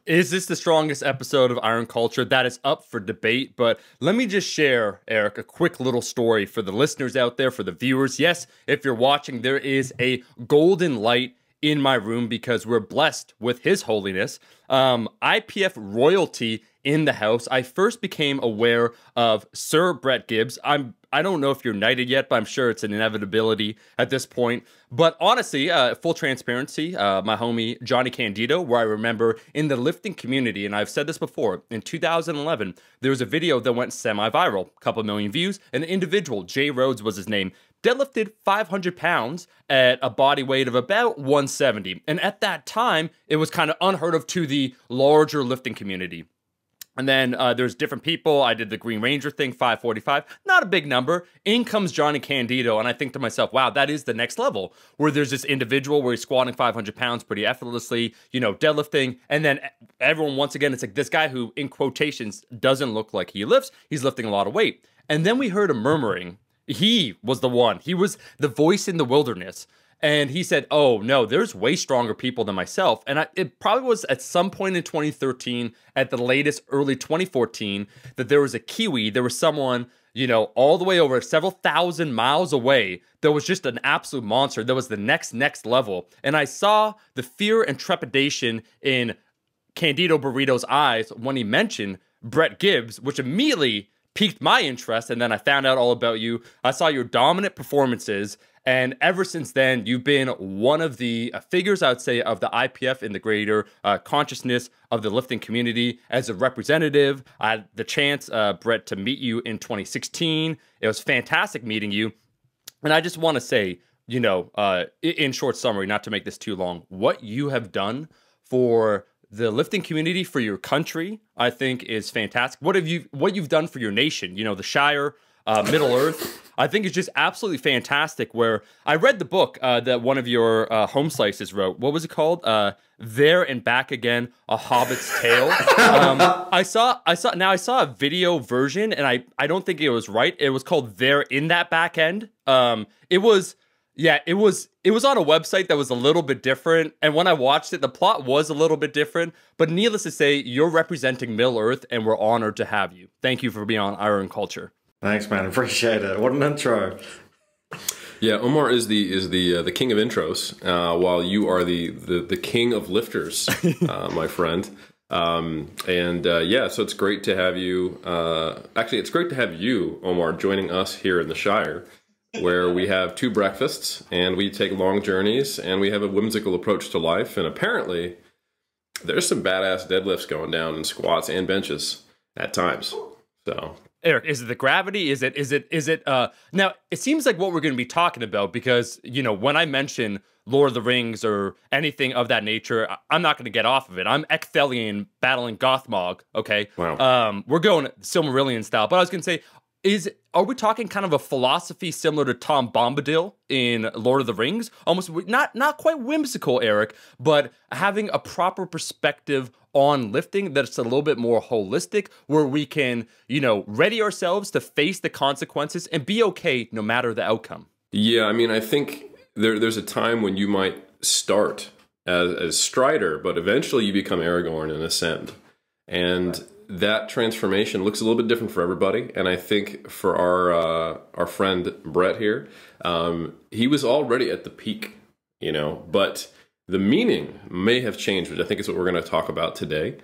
Is this the strongest episode of Iron Culture? That is up for debate, but let me just share, Eric, a quick little story for the listeners out there, for the viewers. Yes, if you're watching, there is a golden light in my room because we're blessed with His Holiness. IPF royalty in the house. I first became aware of Sir Brett Gibbs. I don't know if you're knighted yet, but I'm sure it's an inevitability at this point. But honestly, full transparency, my homie Johnny Candido, where I remember in the lifting community, and I've said this before, in 2011, there was a video that went semi-viral, a couple million views. An individual, Jay Rhodes was his name, deadlifted 500 pounds at a body weight of about 170. And at that time, it was kind of unheard of to the larger lifting community. And then there's different people. I did the Green Ranger thing, 545. Not a big number. In comes Johnny Candido. And I think to myself, wow, that is the next level. Where there's this individual where he's squatting 500 pounds pretty effortlessly, you know, deadlifting. And then everyone, once again, it's like this guy who, in quotations, doesn't look like he lifts. He's lifting a lot of weight. And then we heard a murmuring. He was the one. He was the voice in the wilderness. And he said, oh, no, there's way stronger people than myself. And it probably was at some point in 2013, at the latest, early 2014, that there was a Kiwi. There was someone, you know, all the way over several thousand miles away that was just an absolute monster. That was the next level. And I saw the fear and trepidation in Candido Burrito's eyes when he mentioned Brett Gibbs, which immediately piqued my interest. And then I found out all about you. I saw your dominant performances. And ever since then, you've been one of the figures, I would say, of the IPF in the greater consciousness of the lifting community. As a representative, I had the chance, Brett, to meet you in 2016. It was fantastic meeting you. And I just want to say, you know, in short summary, not to make this too long, what you have done for the lifting community, for your country, I think is fantastic. What you've done for your nation, you know, the Shire, Middle Earth, I think is just absolutely fantastic. Where I read the book that one of your home slices wrote. What was it called? There and Back Again: A Hobbit's Tale. I saw a video version, and I don't think it was right. It was called There in That Back End. It was on a website that was a little bit different. And when I watched it, the plot was a little bit different. But needless to say, you're representing Middle Earth, and we're honored to have you. Thank you for being on Iron Culture. Thanks, man. Appreciate it. What an intro. Yeah, Omar is the king of intros, while you are the king of lifters, my friend. Yeah, so it's great to have you. Actually, it's great to have you, Omar, joining us here in the Shire, where we have 2 breakfasts and we take long journeys and we have a whimsical approach to life. And apparently, there's some badass deadlifts going down in squats and benches at times. So. Eric, is it the gravity? Is it now it seems like what we're going to be talking about, because, you know, when I mention Lord of the Rings or anything of that nature, I'm not going to get off of it. I'm Ecthelion battling Gothmog, okay? Wow. We're going Silmarillion style. But I was going to say, are we talking kind of a philosophy similar to Tom Bombadil in Lord of the Rings? Almost not quite whimsical, Eric, but having a proper perspective on lifting that's a little bit more holistic, where we can, you know, ready ourselves to face the consequences and be okay no matter the outcome. Yeah, I mean, I think there's a time when you might start as Strider, but eventually you become Aragorn and ascend. And that transformation looks a little bit different for everybody. And I think for our friend Brett here, he was already at the peak, you know, but the meaning may have changed, which I think is what we're going to talk about today.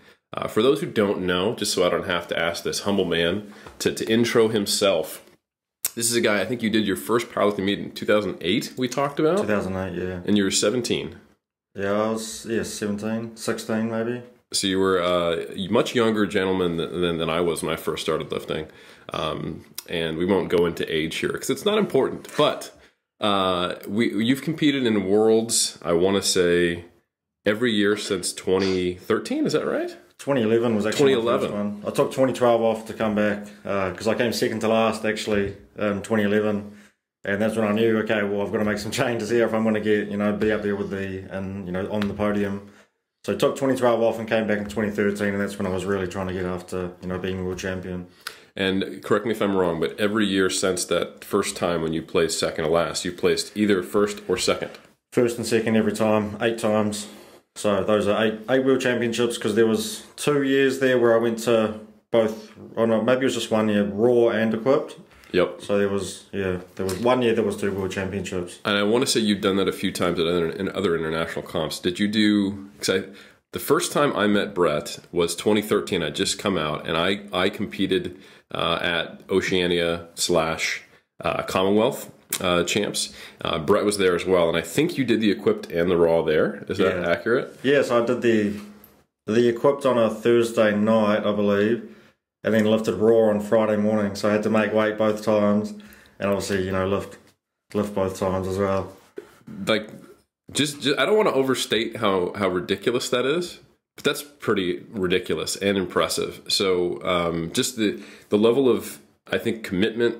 For those who don't know, just so I don't have to ask this humble man to intro himself, this is a guy, I think you did your first powerlifting meet in 2008, we talked about? 2008, yeah. And you were 17. Yeah, I was 17, 16 maybe. So you were a much younger gentleman than I was when I first started lifting. And we won't go into age here because it's not important. But you've competed in worlds, I want to say, every year since 2013. Is that right? 2011 was actually 2011. my first one. I took 2012 off to come back because I came second to last actually in 2011. And that's when I knew, okay, well, I've got to make some changes here if I'm going to get, you know, be up there with on the podium. So I took 2012 off and came back in 2013, and that's when I was really trying to get after, you know, being world champion. And correct me if I'm wrong, but every year since that first time when you placed second to last, you placed either first or second. First and second every time, 8 times. So those are eight world championships, because there was 2 years there where I went to both, oh no, maybe it was just 1 year, raw and equipped. Yep. So there was 1 year there was 2 world championships. And I want to say you've done that a few times in other international comps. Did you do, the first time I met Brett was 2013. I'd just come out, and I competed at Oceania / Commonwealth champs. Brett was there as well, and I think you did the equipped and the raw there. Is that accurate? Yeah, so I did the equipped on a Thursday night, I believe, and then lifted raw on Friday morning. So I had to make weight both times, and obviously, lift both times as well. Like, just I don't want to overstate how ridiculous that is, but that's pretty ridiculous and impressive. So just the level of, I think, commitment,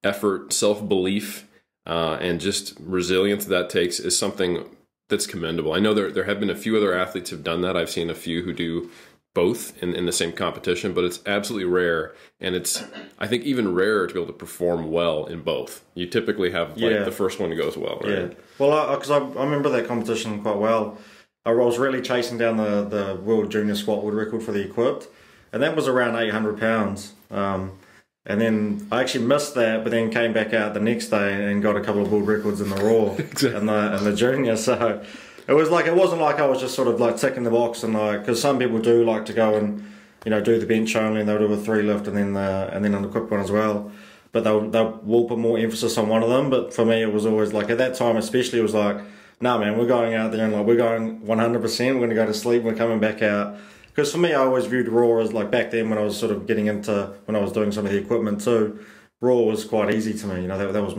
effort, self-belief, and just resilience that takes is something that's commendable. I know there have been a few other athletes who've done that. I've seen a few who do both in the same competition, but it's absolutely rare, and it's, I think, even rarer to be able to perform well in both. You typically have the first one goes well, right? Yeah. Well, because I remember that competition quite well. I was really chasing down the world junior squat world record for the equipped, and that was around 800 pounds. And then I actually missed that, but then came back out the next day and got a couple of world records in the raw and the junior. So it wasn't like I was just sort of like ticking the box, and because some people do like to go and do the bench only, and they'll do a 3 lift and then an equipped one as well. But they'll put more emphasis on one of them. But for me, it was always like, at that time especially, it was like, nah, man, we're going out there and we're going 100%. We're going to go to sleep. We're coming back out. Because for me, I always viewed raw as, like, back then when I was sort of getting into, when I was doing some of the equipment too, raw was quite easy to me. That was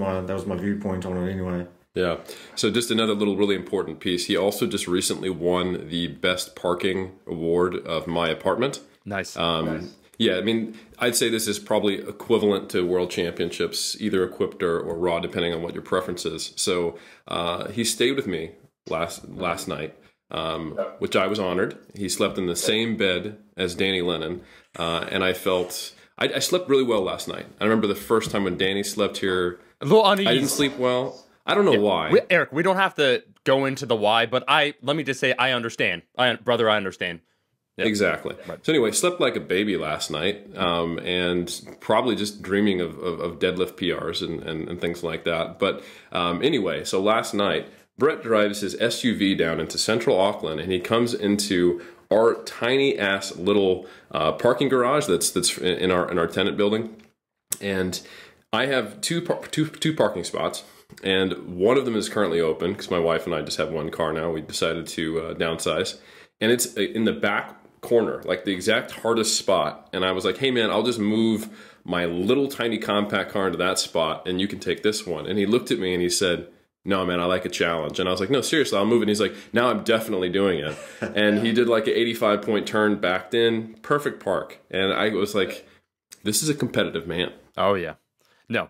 my viewpoint on it anyway. Yeah. So just another little really important piece. He also just recently won the best parking award of my apartment. Nice. Nice. Yeah, I mean, I'd say this is probably equivalent to world championships, either equipped or raw, depending on what your preference is. So he stayed with me last night, which I was honored. He slept in the same bed as Danny Lennon, and I felt I slept really well last night. I remember the first time when Danny slept here, a little uneasy. I didn't sleep well. I don't know why. Eric, we don't have to go into the why, but let me just say I understand. Brother, I understand. Yep. Exactly. Right. So anyway, slept like a baby last night, and probably just dreaming of deadlift PRs and things like that. But anyway, so last night, Brett drives his SUV down into central Auckland, and he comes into our tiny ass little parking garage that's in our tenant building, and I have two parking spots, and one of them is currently open because my wife and I just have one car now. We decided to downsize, and it's in the back corner, like the exact hardest spot. And I was like, hey man, I'll just move my little tiny compact car into that spot and you can take this one. And he looked at me and he said, no man, I like a challenge. And I was like, no, seriously, I'll move it. And he's like, now I'm definitely doing it. And he did like an 85-point turn, backed in, perfect park. And I was like, this is a competitive man. Oh yeah. No,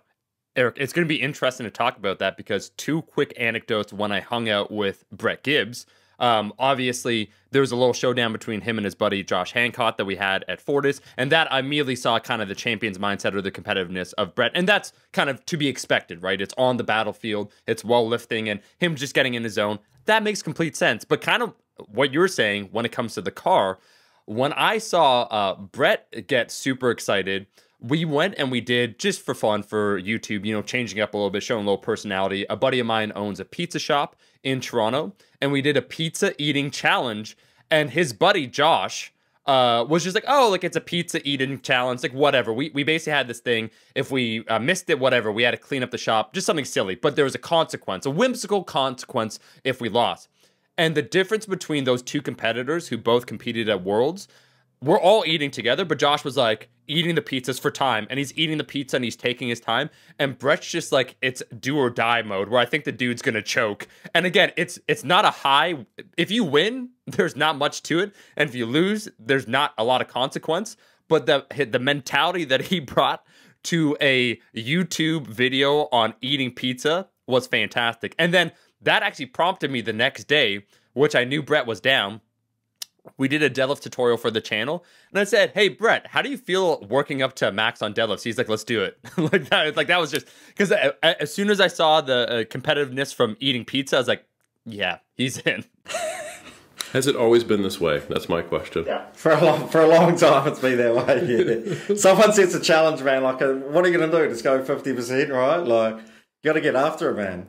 Eric, it's going to be interesting to talk about that, because 2 quick anecdotes when I hung out with Brett Gibbs. Obviously, there was a little showdown between him and his buddy Josh Hancock that we had at Fortis, and that I immediately saw kind of the champion's mindset or the competitiveness of Brett, and that's kind of to be expected, right? It's on the battlefield, it's while lifting, and him just getting in his zone. That makes complete sense. But kind of what you're saying when it comes to the car, when I saw Brett get super excited, we went and we did, just for fun, for YouTube, changing up a little bit, showing a little personality. A buddy of mine owns a pizza shop in Toronto, and we did a pizza eating challenge. And his buddy Josh was just like, oh, like it's a pizza eating challenge, like whatever. We basically had this thing. If we missed it, whatever, we had to clean up the shop, just something silly. But there was a consequence, a whimsical consequence if we lost. And the difference between those 2 competitors who both competed at Worlds, we're all eating together, but Josh was like eating the pizzas for time, and he's eating the pizza and he's taking his time. And Brett's just like, it's do or die mode, where I think the dude's gonna choke. And again, it's not a high. If you win, there's not much to it, and if you lose, there's not a lot of consequence. But the mentality that he brought to a YouTube video on eating pizza was fantastic. And then that actually prompted me the next day, which I knew Brett was down. We did a deadlift tutorial for the channel, and I said, hey, Brett, how do you feel working up to max on deadlifts? He's like, let's do it. Like that was just, because as soon as I saw the competitiveness from eating pizza, I was like, yeah, he's in. Has it always been this way? That's my question. Yeah, for a long time it's been that way. Yeah. Someone sets a challenge, man. Like, what are you going to do? Just go 50%, right? Like, you got to get after it, man.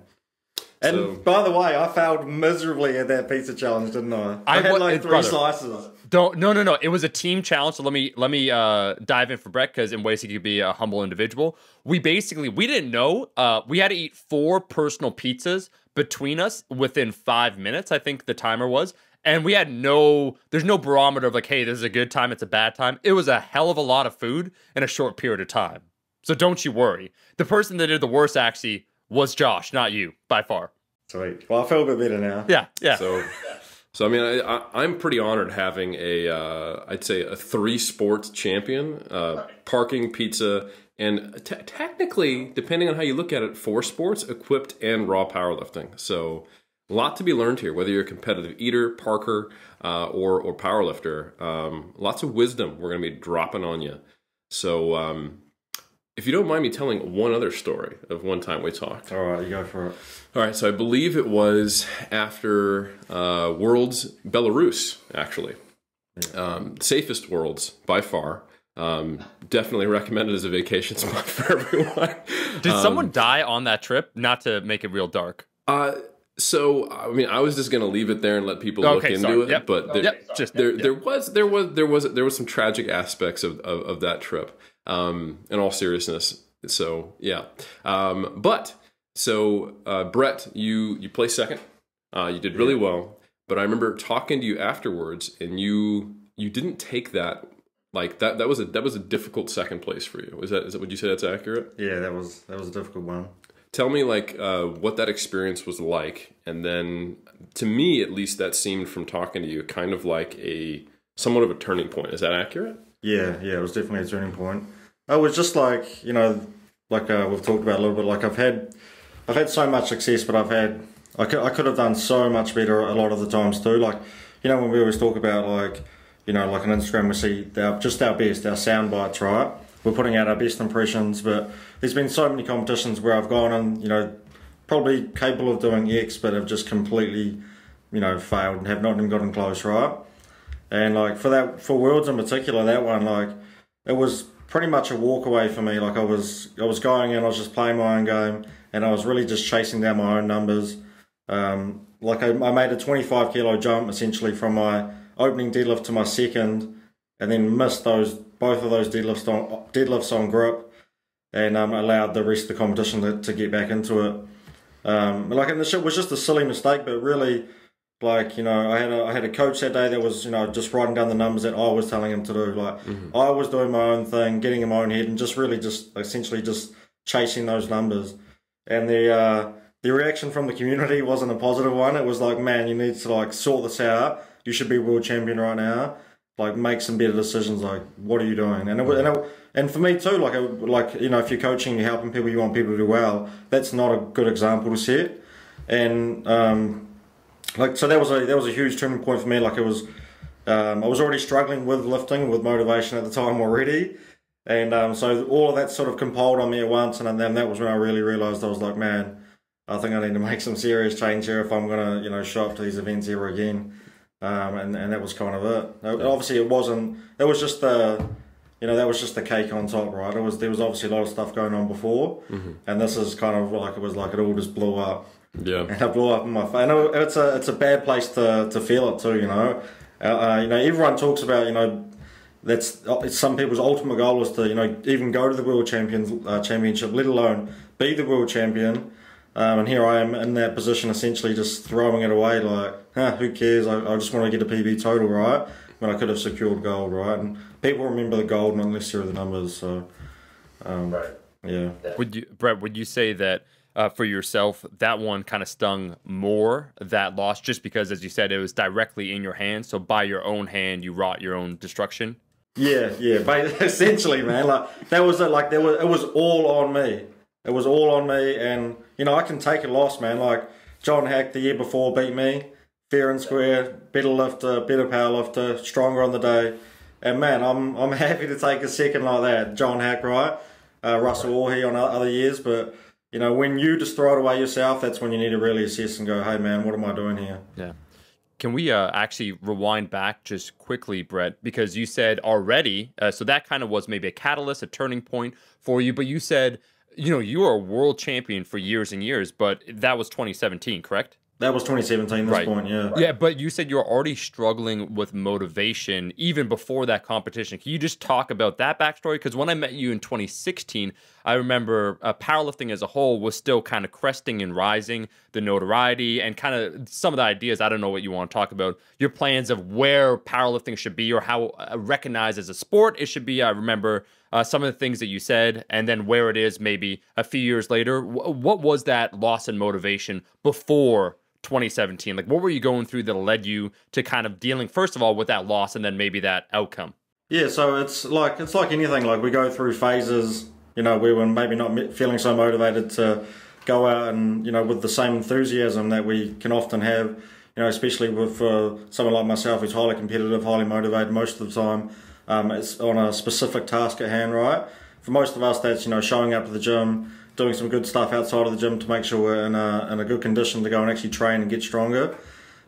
And so, by the way, I failed miserably at that pizza challenge, didn't I? I had like 3 slices. No. It was a team challenge. So let me dive in for Brett, because in ways he could be a humble individual. We didn't know. We had to eat 4 personal pizzas between us within 5 minutes, I think the timer was. And we had there's no barometer of like, hey, this is a good time, it's a bad time. It was a hell of a lot of food in a short period of time. So don't you worry. The person that did the worst actually was Josh, not you, by far. Sweet. Well, I feel a bit better now. Yeah. So I mean, I'm pretty honored having I'd say a 3 sports champion, parking, pizza, and technically, depending on how you look at it, 4 sports, equipped and raw powerlifting. So a lot to be learned here, whether you're a competitive eater, parker, or powerlifter. Lots of wisdom we're going to be dropping on you. So if you don't mind me telling one other story of one time we talked. All right, you go for it. All right, so I believe it was after Worlds Belarus, actually. Safest Worlds by far. Definitely recommended as a vacation spot for everyone. Did someone die on that trip? Not to make it real dark. So I mean, I was just going to leave it there and let people look into it. Yep. But there was some tragic aspects of that trip. In all seriousness, so yeah. Brett, you placed second. You did really well. But I remember talking to you afterwards, and you didn't take that. Like that was a difficult second place for you. Is that would you say that's accurate? Yeah, that was a difficult one. Tell me like what that experience was like, and then to me at least that seemed from talking to you kind of like somewhat of a turning point. Is that accurate? Yeah, it was definitely a turning point. It was just like, like we've talked about a little bit. Like I've had so much success, but I could have done so much better a lot of the times too. Like, when we always talk about like on Instagram we see our best, our sound bites, right? We're putting out our best impressions, but there's been so many competitions where I've gone and, probably capable of doing X, but have just completely, failed and have not even gotten close, right? And like for Worlds in particular, that one, like it was pretty much a walk away for me. Like I was going in, I was just playing my own game, and I was really just chasing down my own numbers. Like I made a 25 kilo jump essentially from my opening deadlift to my second, and then missed both of those deadlifts on grip, and allowed the rest of the competition to get back into it. And the shit was just a silly mistake, but really, like, I had a coach that day that was, just writing down the numbers that I was telling him to do. Like, I was doing my own thing, getting in my own head, and just really essentially chasing those numbers. And the reaction from the community wasn't a positive one. It was like, man, you need to like sort this out. You should be world champion right now. Like, make some better decisions. Like, what are you doing? And for me too, if you're coaching, you're helping people, you want people to do well. That's not a good example to set. And so that was a huge turning point for me. Like, it was, I was already struggling with lifting, with motivation at the time already. And so all of that sort of compiled on me at once. And then that was when I really realized I was like, man, I think I need to make some serious change here if I'm going to, show up to these events ever again. And that was kind of it. Obviously, it wasn't. It was just that was just the cake on top, right? There was obviously a lot of stuff going on before, and this is kind of like it all just blew up. Yeah, and it blew up in my face. And it's a bad place to feel it too. Everyone talks about that's some people's ultimate goal is to even go to the world championship, let alone be the world champion. And here I am in that position, essentially just throwing it away like, who cares? I just want to get a PB total, right? When I could have secured gold, right? And people remember the gold not necessarily the numbers. So, right. Yeah. Brett, would you say that for yourself, that one kind of stung more, that loss, just because, as you said, it was directly in your hands? So by your own hand, you wrought your own destruction? Yeah. But essentially, man, like that was it. Like it was all on me. It was all on me, and I can take a loss, man. Like John Hack the year before beat me, fair and square, better lifter, better power lifter, stronger on the day, and man, I'm happy to take a second like that. John Hack, right? Russell Orhe on other years, but when you just throw it away yourself, that's when you need to really assess and go, hey man, what am I doing here? Yeah. Can we actually rewind back just quickly, Brett? Because you said already, so that kind of was maybe a catalyst, a turning point for you. But you said, you were a world champion for years and years, but that was 2017, correct? That was 2017, this point, yeah. Yeah, but you said you were already struggling with motivation even before that competition. Can you just talk about that backstory? Because when I met you in 2016, I remember powerlifting as a whole was still kind of cresting and rising, the notoriety and kind of some of the ideas. I don't know what you want to talk about, your plans of where powerlifting should be or how recognized as a sport it should be. I remember some of the things that you said, and then where it is maybe a few years later. What was that loss in motivation before 2017? Like, what were you going through that led you to kind of dealing, first of all, with that loss and then maybe that outcome? Yeah, so it's like anything. Like, we go through phases, where we're maybe not feeling so motivated to go out and, with the same enthusiasm that we can often have, especially with someone like myself who's highly competitive, highly motivated most of the time. It's on a specific task at hand, right? For most of us, that's, showing up to the gym, doing some good stuff outside of the gym to make sure we're in a good condition to go and actually train and get stronger.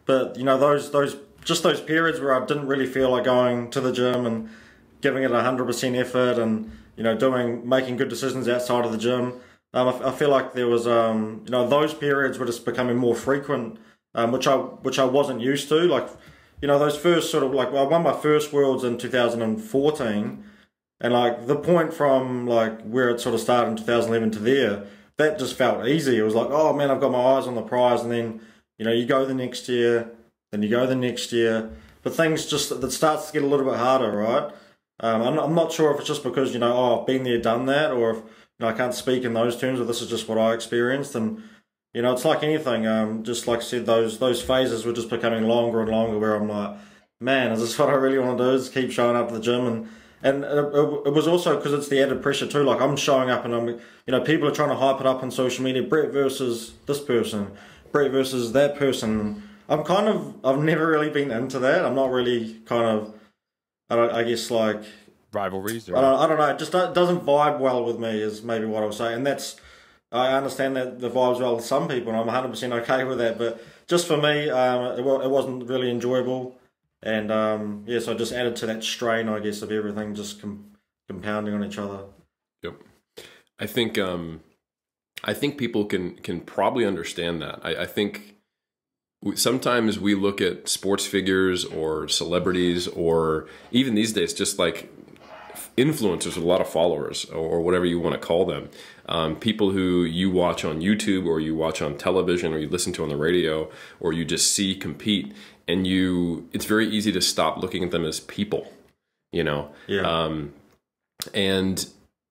But those periods where I didn't really feel like going to the gym and giving it 100% effort and making good decisions outside of the gym, I feel like there was those periods were just becoming more frequent, which I wasn't used to. Like, those first sort of, like, I won my first Worlds in 2014. And like the point from like where it sort of started in 2011 to there, that just felt easy. It was like, oh man, I've got my eyes on the prize. And then, you go the next year, then you go the next year. But things that starts to get a little bit harder, right? I'm not sure if it's just because, I've been there, done that, or if, I can't speak in those terms, or this is just what I experienced. And, it's like anything. Just like I said, those phases were just becoming longer and longer where I'm like, man, is this what I really want to do? Is keep showing up to the gym and it was also because it's the added pressure too. Like, I'm showing up and I'm, people are trying to hype it up on social media. Brett versus this person, Brett versus that person. I've never really been into that. I'm not really I guess like rivalries. Or... I don't know. It just doesn't vibe well with me is maybe what I'll say. And I understand that the vibes well with some people and I'm 100% okay with that. But just for me, it wasn't really enjoyable. And so I just added to that strain, I guess, of everything just compounding on each other. Yep, I think people can probably understand that. I think sometimes we look at sports figures or celebrities, or even these days, just like influencers with a lot of followers or whatever you want to call them. People who you watch on YouTube or you watch on television or you listen to on the radio or you just see compete. And it's very easy to stop looking at them as people, Yeah. And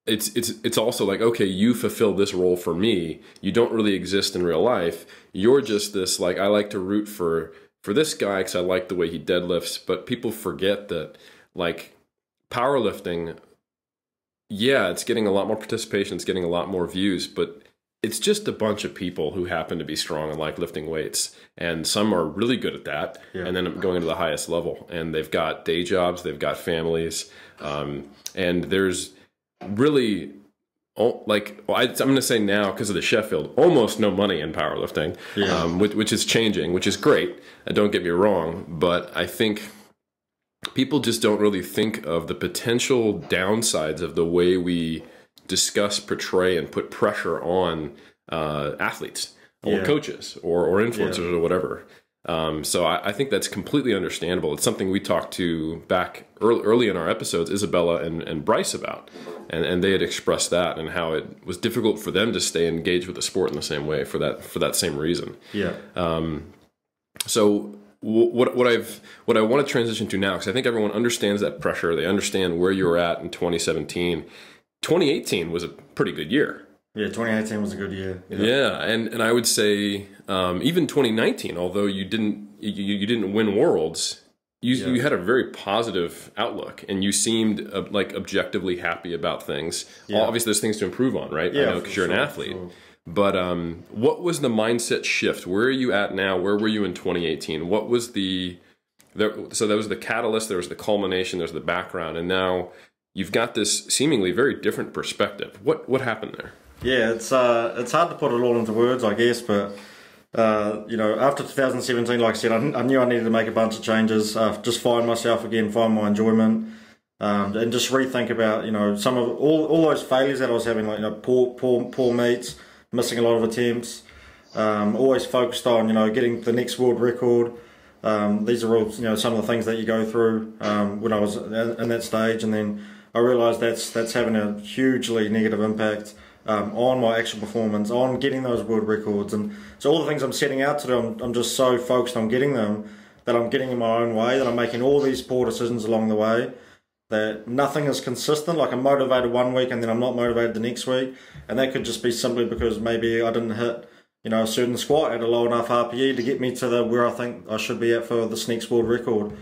it's also like, okay, you fulfill this role for me. You don't really exist in real life. You're just this, like, I like to root for this guy because I like the way he deadlifts. But people forget that, like, powerlifting, yeah, it's getting a lot more participation. It's getting a lot more views, but it's just a bunch of people who happen to be strong and like lifting weights. And some are really good at that, and then going to the highest level. And they've got day jobs, they've got families, and there's really, I'm going to say now, because of the Sheffield, almost no money in powerlifting, which is changing, which is great. Don't get me wrong, but I think people just don't really think of the potential downsides of the way we discuss, portray, and put pressure on athletes or coaches or influencers or whatever. So I think that's completely understandable. It's something we talked to back early in our episodes, Isabella and Bryce about, and they had expressed that and how it was difficult for them to stay engaged with the sport in the same way for that same reason. Yeah. So what I want to transition to now, because I think everyone understands that pressure. They understand where you were at in 2017. 2018 was a pretty good year. Yeah, 2018 was a good year. Yeah, and I would say even 2019, although you didn't win Worlds, you had a very positive outlook, and you seemed like objectively happy about things. Yeah. Obviously, there's things to improve on, right? Yeah, because you're an athlete. Sure. But what was the mindset shift? Where are you at now? Where were you in 2018? What was so there was the catalyst, there was the culmination, there's the background, and now you've got this seemingly very different perspective. What happened there? Yeah, it's hard to put it all into words, I guess, but you know, after 2017, like I said, I knew I needed to make a bunch of changes, just find myself again, find my enjoyment, and just rethink about, you know, some of all those failures that I was having, like, you know, poor meets, missing a lot of attempts, always focused on, you know, getting the next world record. These are all, you know, some of the things that you go through when I was in that stage, and then I realised that's having a hugely negative impact on my actual performance, on getting those world records. And so all the things I'm setting out to do, I'm just so focused on getting them that I'm getting in my own way, that I'm making all these poor decisions along the way, that nothing is consistent. Like, I'm motivated one week and then I'm not motivated the next week, and that could just be simply because maybe I didn't hit, you know, a certain squat at a low enough RPE to get me to where I think I should be at for this next world record,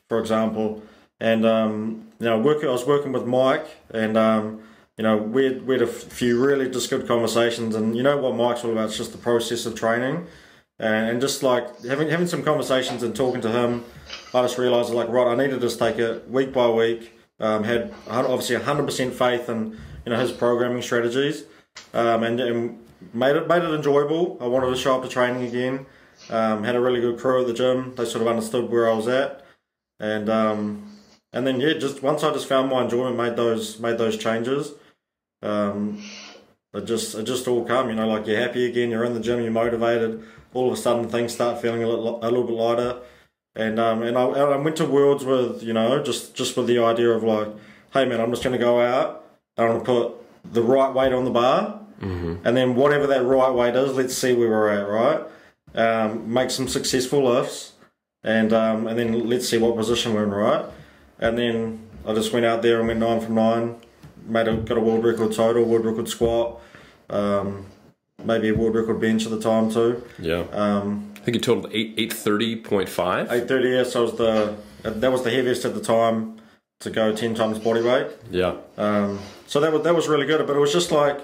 for example. And you know, I was working with Mike, and you know, we had a few really just good conversations. And you know what Mike's all about? It's just the process of training, and just like having some conversations and talking to him, I just realised, like, right, I need to just take it week by week. Had obviously 100% faith in, you know, his programming strategies, and made it enjoyable. I wanted to show up to training again. Had a really good crew at the gym. They sort of understood where I was at, and then yeah, just once I just found my enjoyment, made those changes. It just all come, you know, like, you're happy again, you're in the gym, you're motivated. All of a sudden, things start feeling a little bit lighter. And I went to Worlds with, you know, just with the idea of, like, hey man, I'm just going to go out and I'm going to put the right weight on the bar, and then whatever that right weight is, let's see where we're at, right? Make some successful lifts, and then let's see what position we're in, right? And then I just went out there and went 9 from 9, got a world record total, world record squat, maybe a world record bench at the time too. Yeah. I think you totaled 830.5. 830, yeah. So that was the heaviest at the time to go 10 times body weight. Yeah. So that was really good, but it was just like,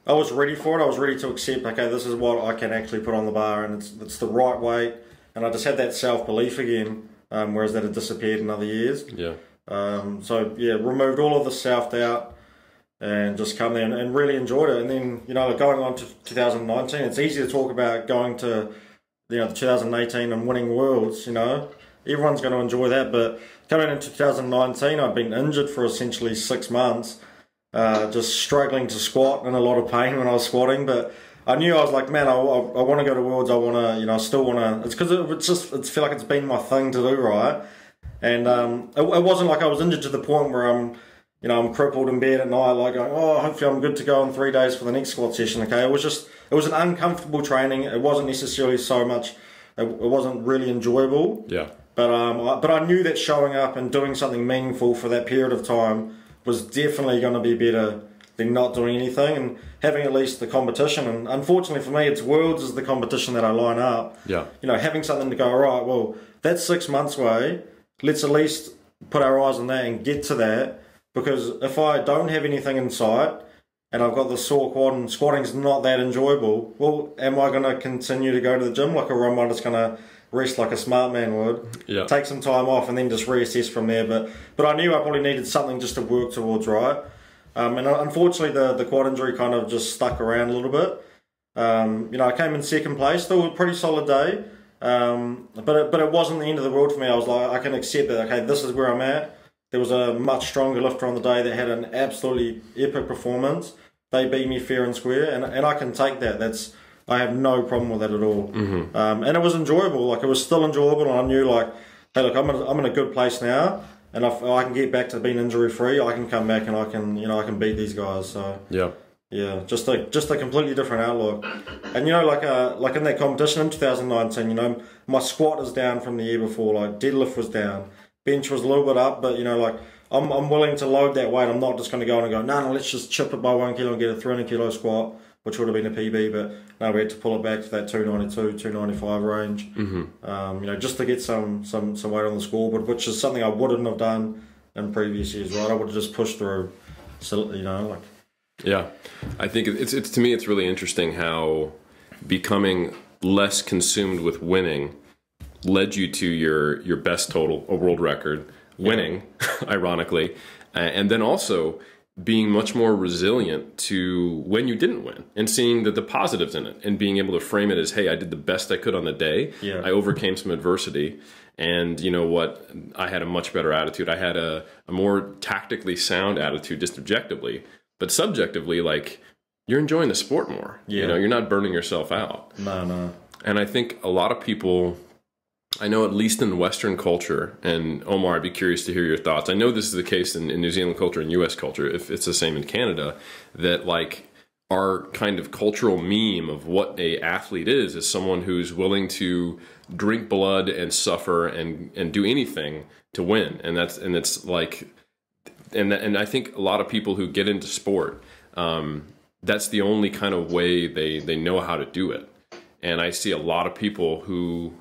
I was ready for it. I was ready to accept, okay, this is what I can actually put on the bar, and it's the right weight. And I just had that self-belief again, whereas that had disappeared in other years. Yeah. So yeah, removed all of the self-doubt and just come there and really enjoyed it. And then, you know, going on to 2019, it's easy to talk about going to, you know, the 2018 and winning Worlds, you know. Everyone's going to enjoy that, but coming into 2019, I'd been injured for essentially 6 months, just struggling to squat and a lot of pain when I was squatting. But I knew, I was like, man, I want to go to Worlds. I want to, you know, I still want to. It's because it's feel like it's been my thing to do, right? And it wasn't like I was injured to the point where I'm crippled in bed at night, like going, oh, hopefully I'm good to go in 3 days for the next squat session. Okay, it was an uncomfortable training. It wasn't necessarily so much. It wasn't really enjoyable. Yeah. But I knew that showing up and doing something meaningful for that period of time was definitely going to be better than not doing anything and having at least the competition. And unfortunately for me, it's Worlds is the competition that I line up. Yeah. You know, having something to go, all right, well, that's 6 months away. Let's at least put our eyes on that and get to that. Because if I don't have anything in sight and I've got the sore quad and squatting's not that enjoyable, well, am I going to continue to go to the gym, like, or am I just going to rest like a smart man would? Yeah. Take some time off and then just reassess from there. But I knew I probably needed something just to work towards, right? And unfortunately, the quad injury kind of just stuck around a little bit. You know, I came in second place, still a pretty solid day. But it wasn't the end of the world for me. I was like, I can accept that, okay, this is where I'm at. There was a much stronger lifter on the day that had an absolutely epic performance. They beat me fair and square, and I can take that. I have no problem with that at all. Mm-hmm. And it was enjoyable. Like, it was still enjoyable, and I knew, like, hey, look, I'm in a good place now, and if I can get back to being injury free, I can come back and I can beat these guys. So yeah, just a completely different outlook. And, you know, like in that competition in 2019, you know, my squat is down from the year before. Like, deadlift was down. Bench was a little bit up, but, you know, like, I'm willing to load that weight. I'm not just going to go in and go, no, let's just chip it by 1 kilo and get a 300 kilo squat, which would have been a PB, but no, we had to pull it back to that 292, 295 range. Mm-hmm. You know, just to get some weight on the scoreboard, which is something I wouldn't have done in previous years, right? I would have just pushed through, so, you know, like. Yeah, I think it's to me, it's really interesting how becoming less consumed with winning led you to your best total, a world record, winning, ironically, and then also being much more resilient to when you didn't win and seeing the positives in it and being able to frame it as, hey, I did the best I could on the day. Yeah. I overcame some adversity. And you know what? I had a much better attitude. I had a more tactically sound attitude, just objectively. But subjectively, like, you're enjoying the sport more. Yeah. You know, you're not burning yourself out. No. And I think a lot of people, I know at least in Western culture, and Omar, I'd be curious to hear your thoughts. I know this is the case in New Zealand culture and US culture, if it's the same in Canada, that like our kind of cultural meme of what a athlete is someone who's willing to drink blood and suffer and do anything to win. And it's like, and I think a lot of people who get into sport, that's the only kind of way they know how to do it. And I see a lot of people who,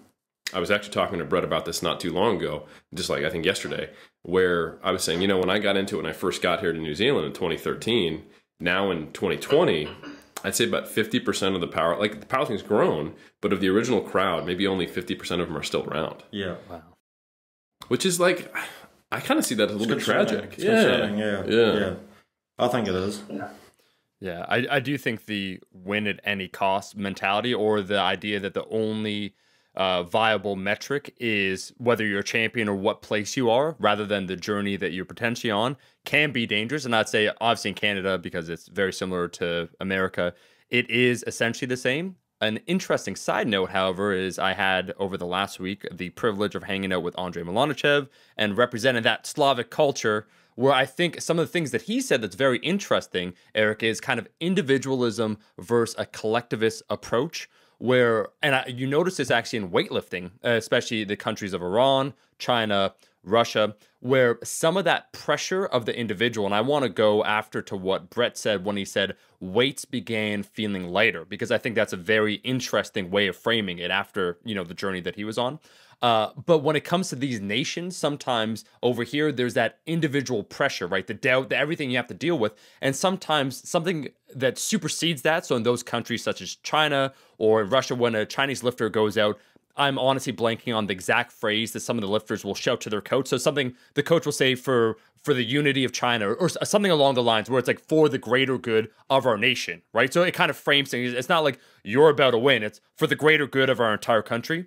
I was actually talking to Brett about this not too long ago, just like I think yesterday, where I was saying, you know, when I got into it when I first got here to New Zealand in 2013, now in 2020, I'd say about 50% of the powerlifting's grown, but of the original crowd, maybe only 50% of them are still around. Yeah. Wow. Which is like, I kind of see that as a little bit tragic. Yeah. I think it is. Yeah, I do think the win at any cost mentality, or the idea that the only viable metric is whether you're a champion or what place you are, rather than the journey that you're potentially on, can be dangerous. And I'd say, obviously in Canada, because it's very similar to America, it is essentially the same. An interesting side note, however, is I had over the last week the privilege of hanging out with Andrei Milanichev and representing that Slavic culture, where I think some of the things that he said that's very interesting, Eric, is kind of individualism versus a collectivist approach, where, and you notice this actually in weightlifting, especially the countries of Iran, China, Russia, where some of that pressure of the individual, and I want to go after to what Brett said when he said weights began feeling lighter, because I think that's a very interesting way of framing it after, you know, the journey that he was on. But when it comes to these nations, sometimes over here, there's that individual pressure, right? The doubt, the everything you have to deal with. And sometimes something that supersedes that. So in those countries such as China or Russia, when a Chinese lifter goes out, I'm honestly blanking on the exact phrase that some of the lifters will shout to their coach. So something the coach will say for the unity of China, or something along the lines where it's like for the greater good of our nation, right? So it kind of frames things. It's not like you're about to win. It's for the greater good of our entire country.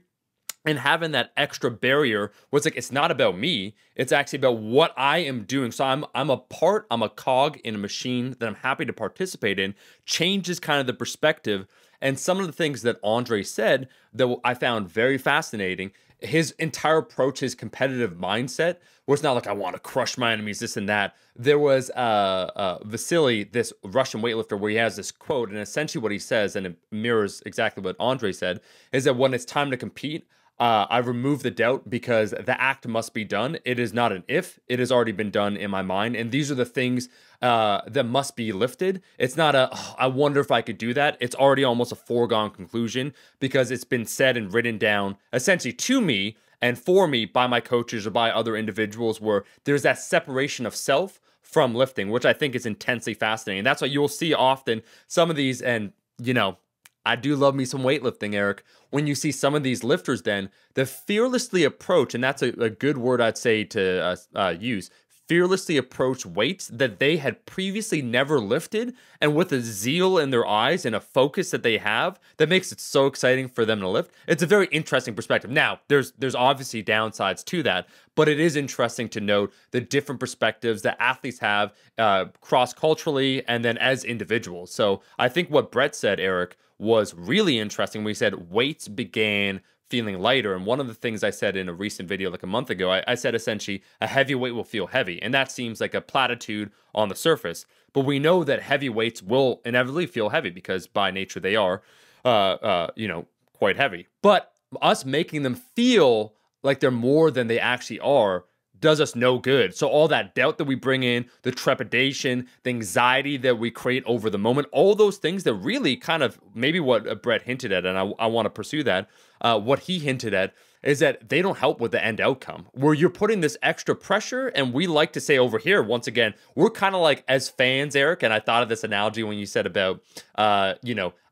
And having that extra barrier where it's like, it's not about me. It's actually about what I am doing. So I'm a cog in a machine that I'm happy to participate in, changes kind of the perspective. And some of the things that Andre said that I found very fascinating, his entire approach, his competitive mindset, was not like, I want to crush my enemies, this and that. There was Vasily, this Russian weightlifter, where he has this quote, and essentially what he says, and it mirrors exactly what Andre said, is that when it's time to compete, I remove the doubt because the act must be done. It is not an if, it has already been done in my mind. And these are the things that must be lifted. It's not I wonder if I could do that. It's already almost a foregone conclusion because it's been said and written down essentially to me and for me by my coaches or by other individuals, where there's that separation of self from lifting, which I think is intensely fascinating. And that's what you'll see often some of these, and you know, I do love me some weightlifting, Eric. When you see some of these lifters, then the fearlessly approach, and that's a good word I'd say to use, fearlessly approach weights that they had previously never lifted, and with a zeal in their eyes and a focus that they have that makes it so exciting for them to lift. It's a very interesting perspective. Now, there's obviously downsides to that, but it is interesting to note the different perspectives that athletes have cross-culturally and then as individuals. So I think what Brett said, Eric, was really interesting when he said weights began feeling lighter. And one of the things I said in a recent video like a month ago, I said essentially a heavy weight will feel heavy. And that seems like a platitude on the surface. But we know that heavy weights will inevitably feel heavy because by nature they are, quite heavy. But us making them feel like they're more than they actually are does us no good. So all that doubt that we bring in, the trepidation, the anxiety that we create over the moment, all those things that really kind of maybe what Brett hinted at, and I want to pursue that, what he hinted at is that they don't help with the end outcome, where you're putting this extra pressure. And we like to say over here, once again, we're kind of like, as fans, Eric, and I thought of this analogy when you said about,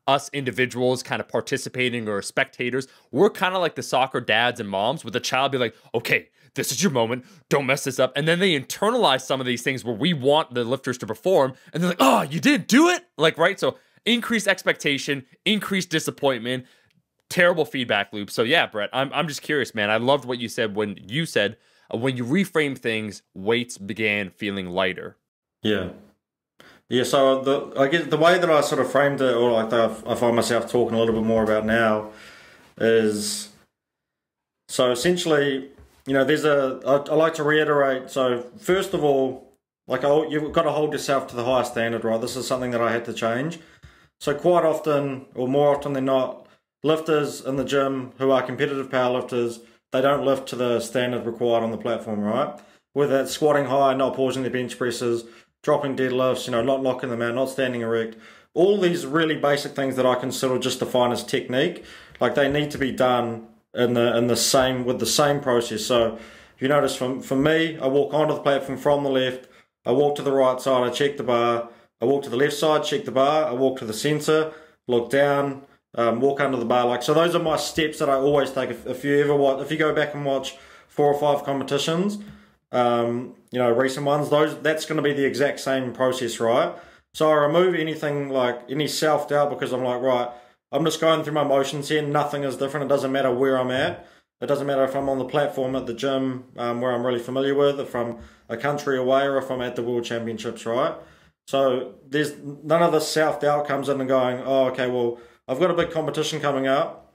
us individuals kind of participating or spectators, we're kind of like the soccer dads and moms with the child be like, okay, this is your moment. Don't mess this up. And then they internalize some of these things where we want the lifters to perform. And they're like, oh, you didn't do it? Like, right? So increased expectation, increased disappointment, terrible feedback loop. So yeah, Brett, I'm just curious, man. I loved what you said when you reframe things, weights began feeling lighter. Yeah. Yeah, so I guess the way that I sort of framed it, or like I find myself talking a little bit more about now, is so essentially, I like to reiterate. So first of all, like you've got to hold yourself to the highest standard, right? This is something that I had to change. So quite often, or more often than not, lifters in the gym who are competitive powerlifters, they don't lift to the standard required on the platform, right? Whether that's squatting high, not pausing their bench presses, dropping deadlifts, not locking them out, not standing erect. All these really basic things that I consider just define as technique, like they need to be done with the same process. So you notice for me, I walk onto the platform from the left, I walk to the right side, I check the bar, I walk to the left side, check the bar, I walk to the center, look down, walk under the bar. So those are my steps that I always take. If you go back and watch 4 or 5 competitions, recent ones, that's going to be the exact same process, right? So I remove anything like any self-doubt because I'm like, right, I'm just going through my motions here. Nothing is different. It doesn't matter where I'm at. It doesn't matter if I'm on the platform at the gym where I'm really familiar with, if I'm a country away, or if I'm at the World Championships, right? So there's none of this self-doubt comes in and going, oh, okay, well, I've got a big competition coming up.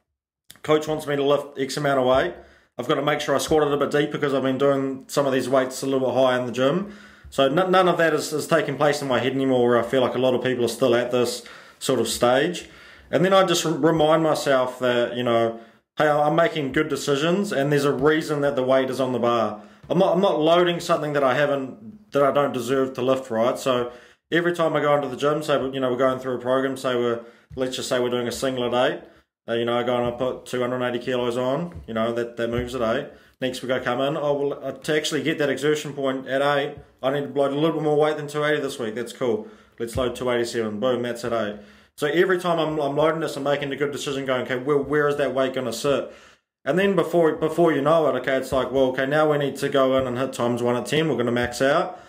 Coach wants me to lift X amount of weight. I've got to make sure I squat it a bit deep because I've been doing some of these weights a little bit high in the gym. So none of that is taking place in my head anymore, where I feel like a lot of people are still at this sort of stage. And then I just remind myself that, hey, I'm making good decisions and there's a reason that the weight is on the bar. I'm not loading something that I don't deserve to lift, right? So every time I go into the gym, say, we're going through a program, let's just say we're doing a singlet 8, I go and I put 280 kilos on, that moves at 8. Next week I come in, to actually get that exertion point at 8, I need to load a little bit more weight than 280 this week. That's cool. Let's load 287. Boom, that's at 8. So every time I'm loading this, I'm making a good decision going, okay, where is that weight going to sit? And then before you know it, okay, it's like, well, okay, now we need to go in and hit times 1 at 10. We're going to max out.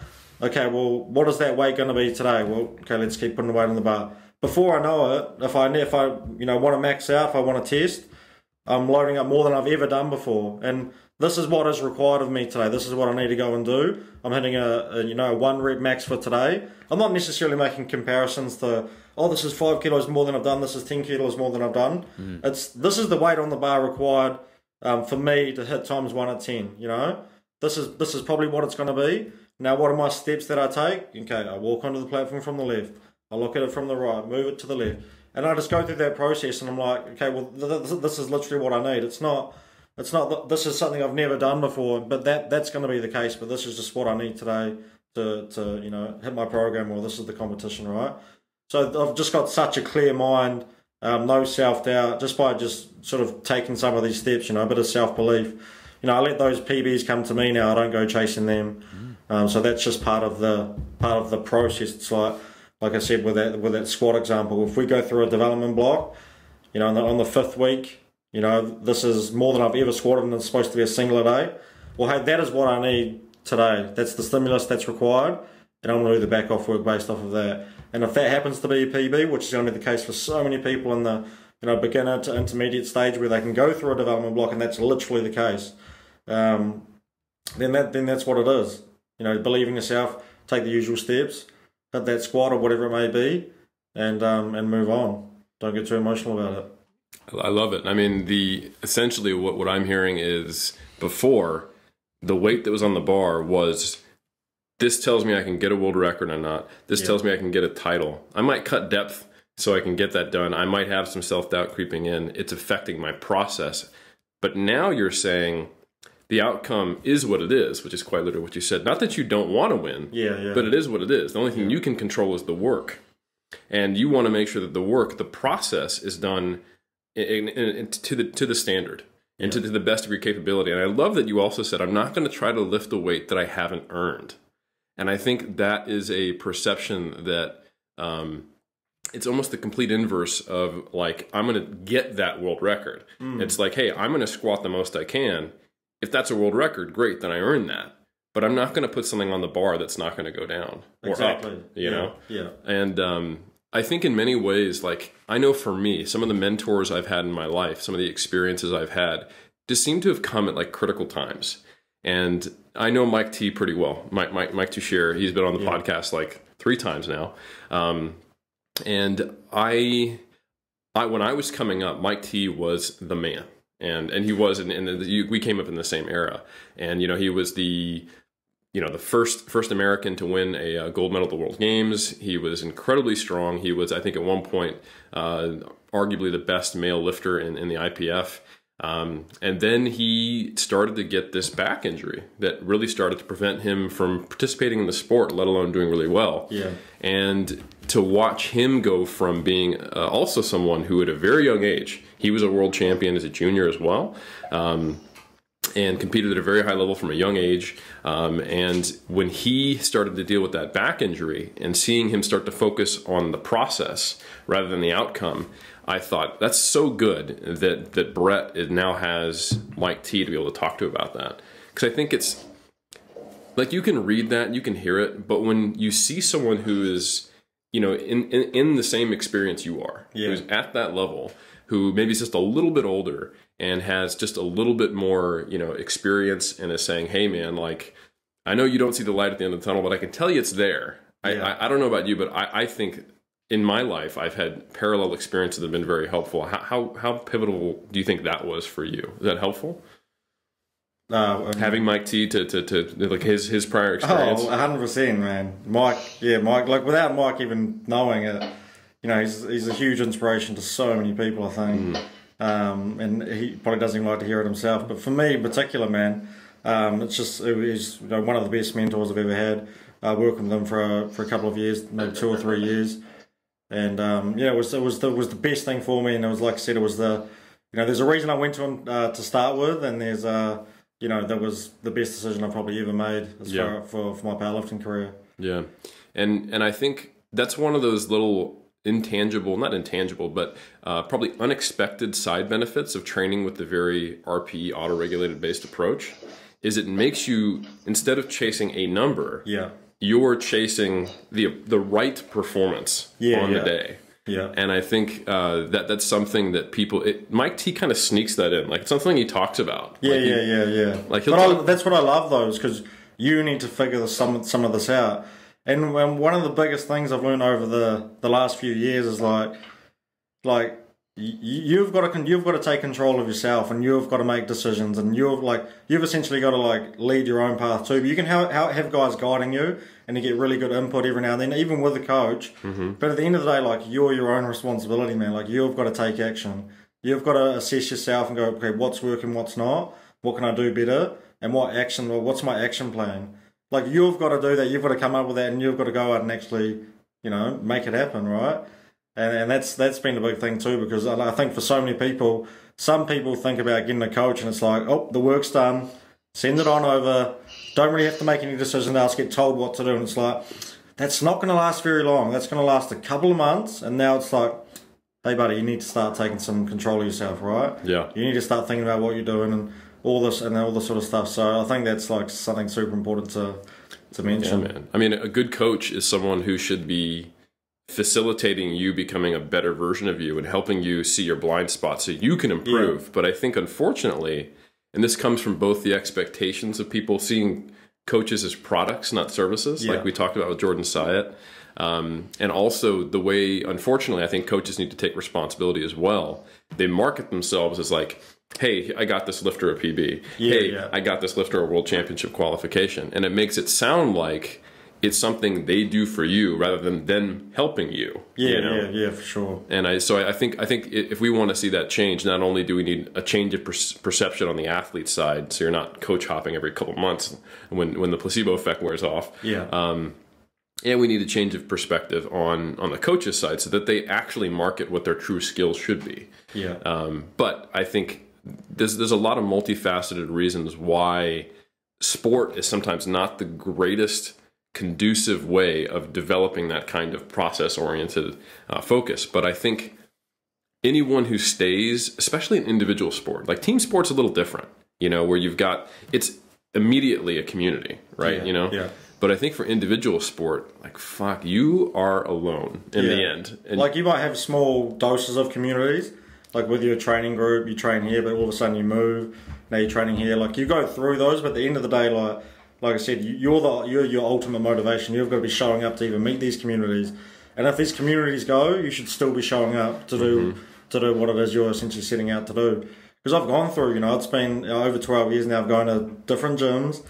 Okay, well, what is that weight going to be today? Well, okay, let's keep putting the weight on the bar. Before I know it, if I want to max out, if I want to test, I'm loading up more than I've ever done before. And this is what is required of me today. This is what I need to go and do. I'm hitting a 1 rep max for today. I'm not necessarily making comparisons to, this is 5 kilos more than I've done. This is 10 kilos more than I've done. This is the weight on the bar required for me to hit times 1 at 10. This is probably what it's going to be. Now, what are my steps that I take? Okay, I walk onto the platform from the left. I look at it from the right, move it to the left. And I just go through that process and I'm like, okay, well, this is literally what I need. It's not, this is something I've never done before, but that's going to be the case. But this is just what I need today to hit my program, or this is the competition, right? So I've just got such a clear mind, no self-doubt, just by just sort of taking some of these steps, a bit of self-belief. I let those PBs come to me now. I don't go chasing them. So that's just part of the process. It's like I said with that squat example. If we go through a development block, on the 5th week, this is more than I've ever squatted, and it's supposed to be a singlet 8. Well, hey, that is what I need today. That's the stimulus that's required, and I'm going to do the back off work based off of that. And if that happens to be a PB, which is going to be the case for so many people in the beginner to intermediate stage where they can go through a development block, and that's literally the case, then that's what it is. Believe in yourself, take the usual steps, hit that squat or whatever it may be, and move on. Don't get too emotional about it. I love it. I mean, essentially what I'm hearing is, before, the weight that was on the bar was, this tells me I can get a world record or not. This tells me I can get a title. I might cut depth so I can get that done. I might have some self-doubt creeping in. It's affecting my process. But now you're saying the outcome is what it is, which is quite literally what you said. Not that you don't want to win, but it is what it is. The only thing you can control is the work. And you want to make sure that the process is done to the standard and to the best of your capability. And I love that you also said, I'm not going to try to lift a weight that I haven't earned. And I think that is a perception that it's almost the complete inverse of, like, I'm going to get that world record. It's like, hey, I'm going to squat the most I can. if that's a world record, great, then I earned that. But I'm not going to put something on the bar that's not going to go down or up, you know? Yeah. And I think in many ways, like, I know for me, some of the mentors I've had in my life, some of the experiences I've had, just seem to have come at like critical times. And I know Mike T pretty well. Mike Touchier, he's been on the podcast like 3 times now. And I when I was coming up, Mike T was the man. And he was, we came up in the same era. And, you know, he was the first American to win a gold medal at the World Games. He was incredibly strong. He was, I think, at one point, arguably the best male lifter in the IPF. And then he started to get this back injury that really started to prevent him from participating in the sport, let alone doing really well. Yeah. And to watch him go from being also someone who at a very young age, he was a world champion as a junior as well, and competed at a very high level from a young age. And when he started to deal with that back injury and seeing him start to focus on the process rather than the outcome, I thought that's so good that Brett now has Mike T to be able to talk to about that. Because I think it's like, you can read that, you can hear it, but when you see someone who is, you know, in the same experience you are, who's at that level, who maybe is just a little bit older and has just a little bit more, you know, experience, and is saying, hey man, like, I know you don't see the light at the end of the tunnel, but I can tell you it's there. I don't know about you, but I think in my life, I've had parallel experiences that have been very helpful. How pivotal do you think that was for you? Is that helpful? Having Mike T to like his prior experience. 100%, man. Mike, like without Mike even knowing it, you know, he's a huge inspiration to so many people, I think. And he probably doesn't even like to hear it himself. But for me in particular, man, he's, you know, one of the best mentors I've ever had. I worked with him for a couple of years, maybe 2 or 3 years. And it was the best thing for me. And it was, like I said, it was there's a reason I went to him to start with, and there's that was the best decision I've probably ever made as far for my powerlifting career. Yeah, and I think that's one of those little not intangible, but probably unexpected side benefits of training with the very RPE auto-regulated based approach. Is it makes you, instead of chasing a number, you're chasing the right performance on the day. Yeah. And I think that's something that people, Mike T kind of sneaks that in. Like, it's something he talks about. Yeah. Like, that's what I love, though, is because you need to figure some of this out. And one of the biggest things I've learned over the last few years is like you've got to take control of yourself, and you've got to make decisions, and you've essentially got to like lead your own path too. But you can have guys guiding you, and you get really good input every now and then, even with a coach. But at the end of the day, like, you're your own responsibility, man. Like, you've got to take action. You've got to assess yourself and go, okay, what's working, what's not, what can I do better, and what's my action plan. Like, you've got to do that. You've got to come up with that, and you've got to go out and actually, you know, make it happen, right? And that's been a big thing too, because I think for so many people, some people think about getting a coach, and it's like, oh, the work's done, send it on over, don't really have to make any decisions, they'll just get told what to do. And it's like, that's not going to last very long. That's going to last a couple of months, and now it's like, hey buddy, you need to start taking some control of yourself, right? Yeah. You need to start thinking about what you're doing and all this sort of stuff. So I think that's like something super important to mention. Yeah, man. I mean, a good coach is someone who should be facilitating you becoming a better version of you and helping you see your blind spots so you can improve. But I think, unfortunately, and this comes from both the expectations of people seeing coaches as products, not services, like we talked about with Jordan Syatt, and also the way, unfortunately, I think coaches need to take responsibility as well. They market themselves as like, hey, I got this lifter a PB. I got this lifter a world championship qualification. And it makes it sound like it's something they do for you rather than them helping you. Yeah, for sure. And I think if we want to see that change, not only do we need a change of perception on the athlete side, so you're not coach hopping every couple of months when the placebo effect wears off. And we need a change of perspective on the coach's side so that they actually market what their true skills should be. But I think there's a lot of multifaceted reasons why sport is sometimes not the greatest conducive way of developing that kind of process-oriented focus. But I think anyone who stays, especially in individual sport, like team sport's a little different. where you've got, it's immediately a community, right? Yeah. But I think for individual sport, like, fuck, you are alone in the end. And like, you might have small doses of communities, like with your training group, you train here, but all of a sudden you move, now you're training here. Like, you go through those, but at the end of the day, like I said, you're your ultimate motivation. You've got to be showing up to even meet these communities. And if these communities go, you should still be showing up to do what it is you're essentially setting out to do. Because I've gone through, it's been over 12 years now. I've gone to different gyms,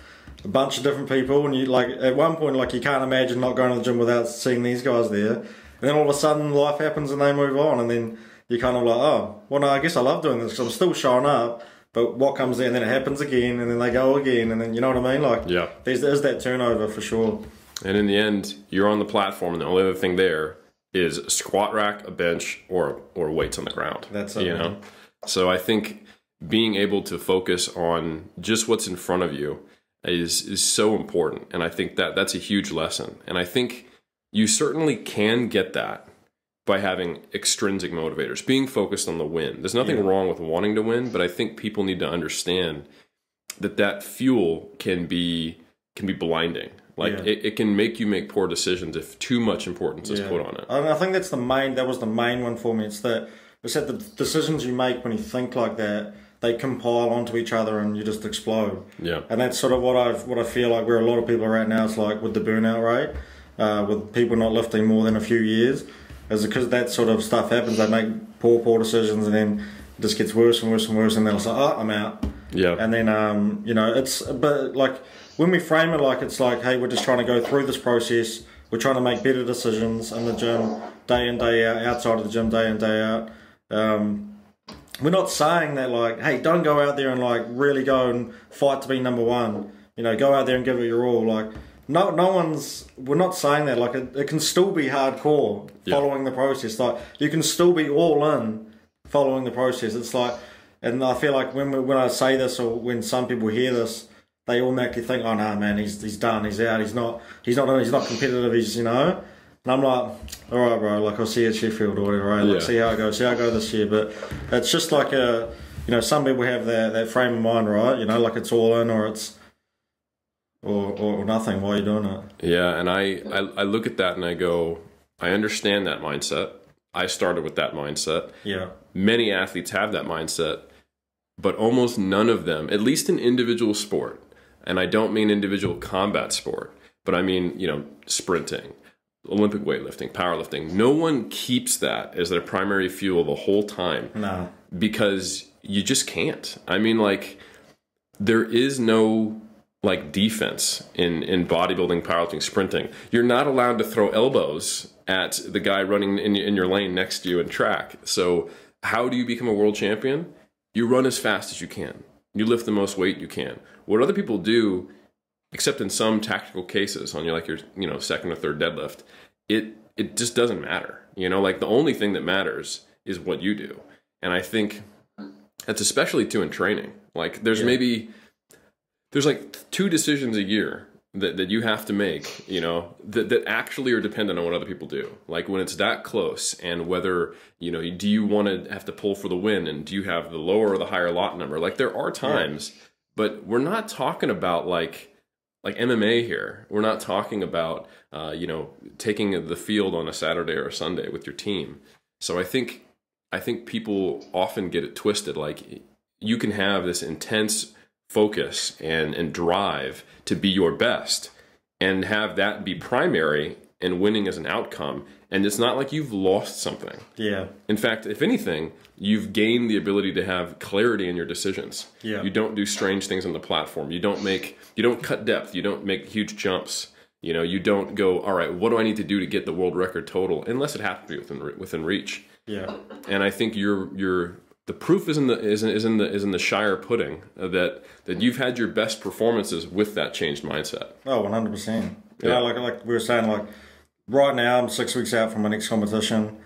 a bunch of different people, and you, like, at one point, like, you can't imagine not going to the gym without seeing these guys there. And then all of a sudden, life happens and they move on, and then you're kind of like, oh, well, no, I guess I love doing this because I'm still showing up. But what comes there, and then it happens again, and then they go again, and then, you know what I mean? Like, there's that turnover for sure. And in the end, you're on the platform, and the only other thing there is a squat rack, a bench, or weights on the ground. That's it. So I think being able to focus on just what's in front of you is so important, and I think that's a huge lesson. And I think you certainly can get that by having extrinsic motivators, being focused on the win. There's nothing wrong with wanting to win, but I think people need to understand that fuel can be blinding. Like, it can make you make poor decisions if too much importance is put on it. And I think that was the main one for me. It's that the decisions you make when you think like that, they compile onto each other and you just explode. Yeah. And that's sort of what I feel like where a lot of people are at now. It's like with the burnout rate, with people not lifting more than a few years, is because that sort of stuff happens. They make poor decisions, and then it just gets worse and worse and worse, and then it's like, oh, I'm out. Yeah. And then but like, when we frame it like, it's like, hey, we're just trying to go through this process. We're trying to make better decisions in the gym, day in, day out, outside of the gym, day in, day out. We're not saying that, like, hey, don't go out there and, like, really go and fight to be number one. Go out there and give it your all. Like, we're not saying that. Like, it can still be hardcore following the process. Like, you can still be all in following the process. It's like, and I feel like when I say this, or when some people hear this, they automatically think, oh no, man, he's done, he's out, he's not competitive, and I'm like, all right, bro, like, I'll see you at Sheffield or whatever, right? Like, see how I go this year. But it's just like some people have that frame of mind, right? Like, it's all in, or it's or nothing while you're doing it. Yeah, and I look at that and I go, I understand that mindset. I started with that mindset. Yeah. Many athletes have that mindset, but almost none of them, at least in individual sport, and I don't mean individual combat sport, but I mean, sprinting, Olympic weightlifting, powerlifting. No one keeps that as their primary fuel the whole time. No. Because you just can't. I mean, like, there is no, like, defense in bodybuilding, powerlifting, sprinting. You're not allowed to throw elbows at the guy running in your lane next to you in track. So how do you become a world champion? You run as fast as you can. You lift the most weight you can. What other people do, except in some tactical cases on your second or third deadlift, it just doesn't matter. Like, the only thing that matters is what you do. And I think that's especially too in training. Like, there's like 2 decisions a year that you have to make, that actually are dependent on what other people do. Like, when it's that close, and whether, do you want to have to pull for the win, and do you have the lower or the higher lot number? Like, there are times, but we're not talking about like MMA here. We're not talking about, taking the field on a Saturday or a Sunday with your team. So I think people often get it twisted. Like, you can have this intense focus and drive to be your best, and have that be primary and winning as an outcome. And it's not like you've lost something. Yeah. In fact, if anything, you've gained the ability to have clarity in your decisions. Yeah. You don't do strange things on the platform. You don't cut depth. You don't make huge jumps. You don't go, all right, what do I need to do to get the world record total? Unless it happens to be within reach. Yeah. And I think the proof is in the Shire pudding that you've had your best performances with that changed mindset. Oh, 100%. Like we were saying, like, right now I'm 6 weeks out from my next competition,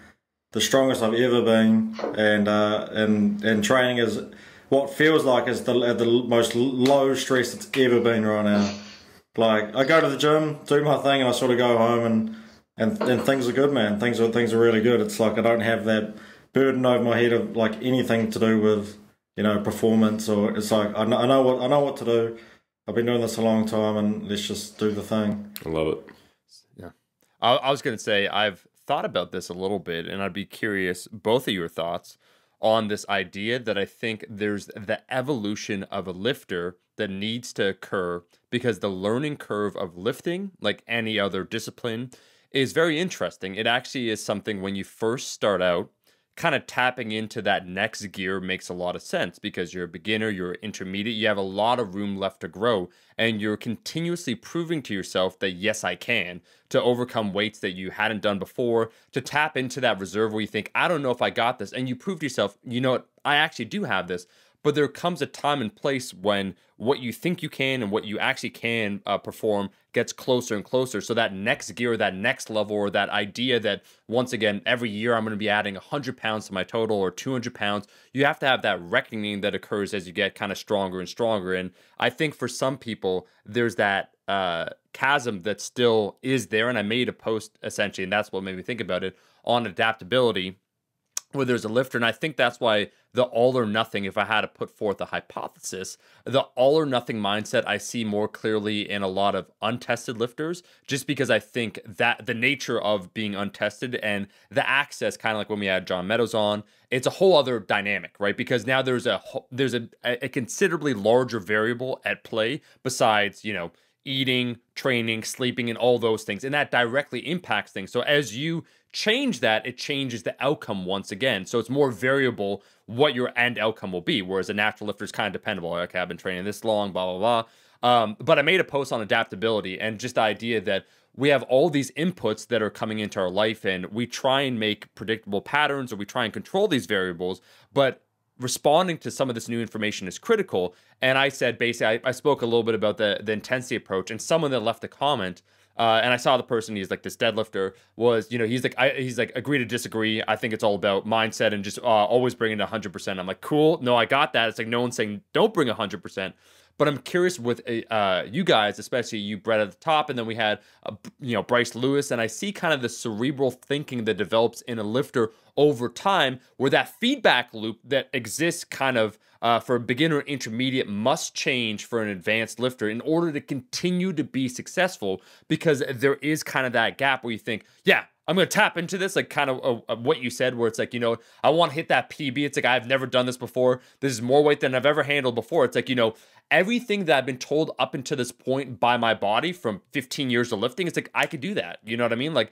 the strongest I've ever been, and training is what feels like is at the most low stress it's ever been right now. Like, I go to the gym, do my thing, and I sort of go home, and things are good, man. Things are really good. It's like I don't have that burden over my head of, like, anything to do with performance, or it's like I know what to do. I've been doing this a long time, and let's just do the thing. I love it. Yeah, I was going to say I've thought about this a little bit, and I'd be curious both of your thoughts on this idea that I think there's the evolution of a lifter that needs to occur because the learning curve of lifting, like any other discipline, is very interesting. It actually is something when you first start out, kind of tapping into that next gear makes a lot of sense because you're a beginner, you're intermediate, you have a lot of room left to grow, and you're continuously proving to yourself that yes, I can, to overcome weights that you hadn't done before, to tap into that reserve where you think, I don't know if I got this, and you prove to yourself, you know what, I actually do have this. But there comes a time and place when what you think you can and what you actually can perform gets closer and closer. So that next gear, that next level, or that idea that, once again, every year I'm going to be adding 100 pounds to my total or 200 pounds, you have to have that reckoning that occurs as you get kind of stronger and stronger. And I think for some people, there's that chasm that still is there. And I made a post, essentially, and that's what made me think about it, on adaptability, where there's a lifter, and I think that's why the all or nothing, if I had to put forth a hypothesis, the all or nothing mindset I see more clearly in a lot of untested lifters, just because I think that the nature of being untested and the access, kind of like when we had John Meadows on, it's a whole other dynamic, right? Because now there's a considerably larger variable at play besides, eating, training, sleeping, and all those things. And that directly impacts things. So as you change that, it changes the outcome once again. So it's more variable what your end outcome will be, whereas a natural lifter is kind of dependable. Like, okay, I've been training this long, blah, blah, blah. But I made a post on adaptability and just the idea that we have all these inputs that are coming into our life, and we try and make predictable patterns, or we try and control these variables, but responding to some of this new information is critical. And I said, basically, I spoke a little bit about the intensity approach, and someone that left a comment, and I saw the person, he's like this deadlifter, was, he's like, agree to disagree. I think it's all about mindset and just always bringing it 100%. I'm like, cool. No, I got that. It's like no one's saying don't bring 100%. But I'm curious with you guys, especially you, Brett, at the top, and then we had, Bryce Lewis, and I see kind of the cerebral thinking that develops in a lifter over time, where that feedback loop that exists kind of for a beginner and intermediate must change for an advanced lifter in order to continue to be successful, because there is kind of that gap where you think, yeah, I'm going to tap into this, like kind of what you said, where it's like, I want to hit that PB. It's like, I've never done this before. This is more weight than I've ever handled before. It's like, everything that I've been told up until this point by my body from 15 years of lifting, it's like, I could do that. You know what I mean? Like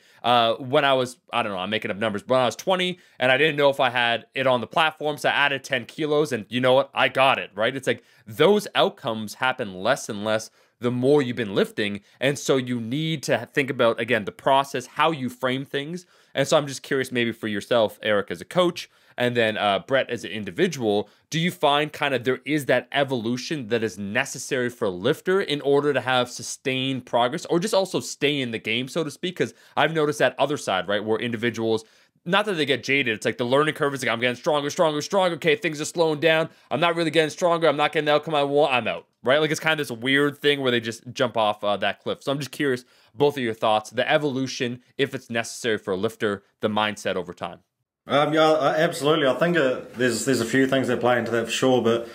when I was, I don't know, I'm making up numbers, but when I was 20 and I didn't know if I had it on the platform, so I added 10 kilos and you know what? I got it, right? It's like those outcomes happen less and less the more you've been lifting. And so you need to think about, again, the process, how you frame things. And so I'm just curious, maybe for yourself, Eric, as a coach, and then Brett as an individual, do you find kind of there is that evolution that is necessary for a lifter in order to have sustained progress, or just also stay in the game, so to speak? Because I've noticed that other side, right, where individuals, not that they get jaded, it's like the learning curve is like, I'm getting stronger, stronger, stronger. Okay, things are slowing down. I'm not really getting stronger. I'm not getting the outcome I want. I'm out, right? Like it's kind of this weird thing where they just jump off that cliff. So I'm just curious, both of your thoughts, the evolution, if it's necessary for a lifter, the mindset over time. Yeah, absolutely. I think there's a few things that play into that for sure, but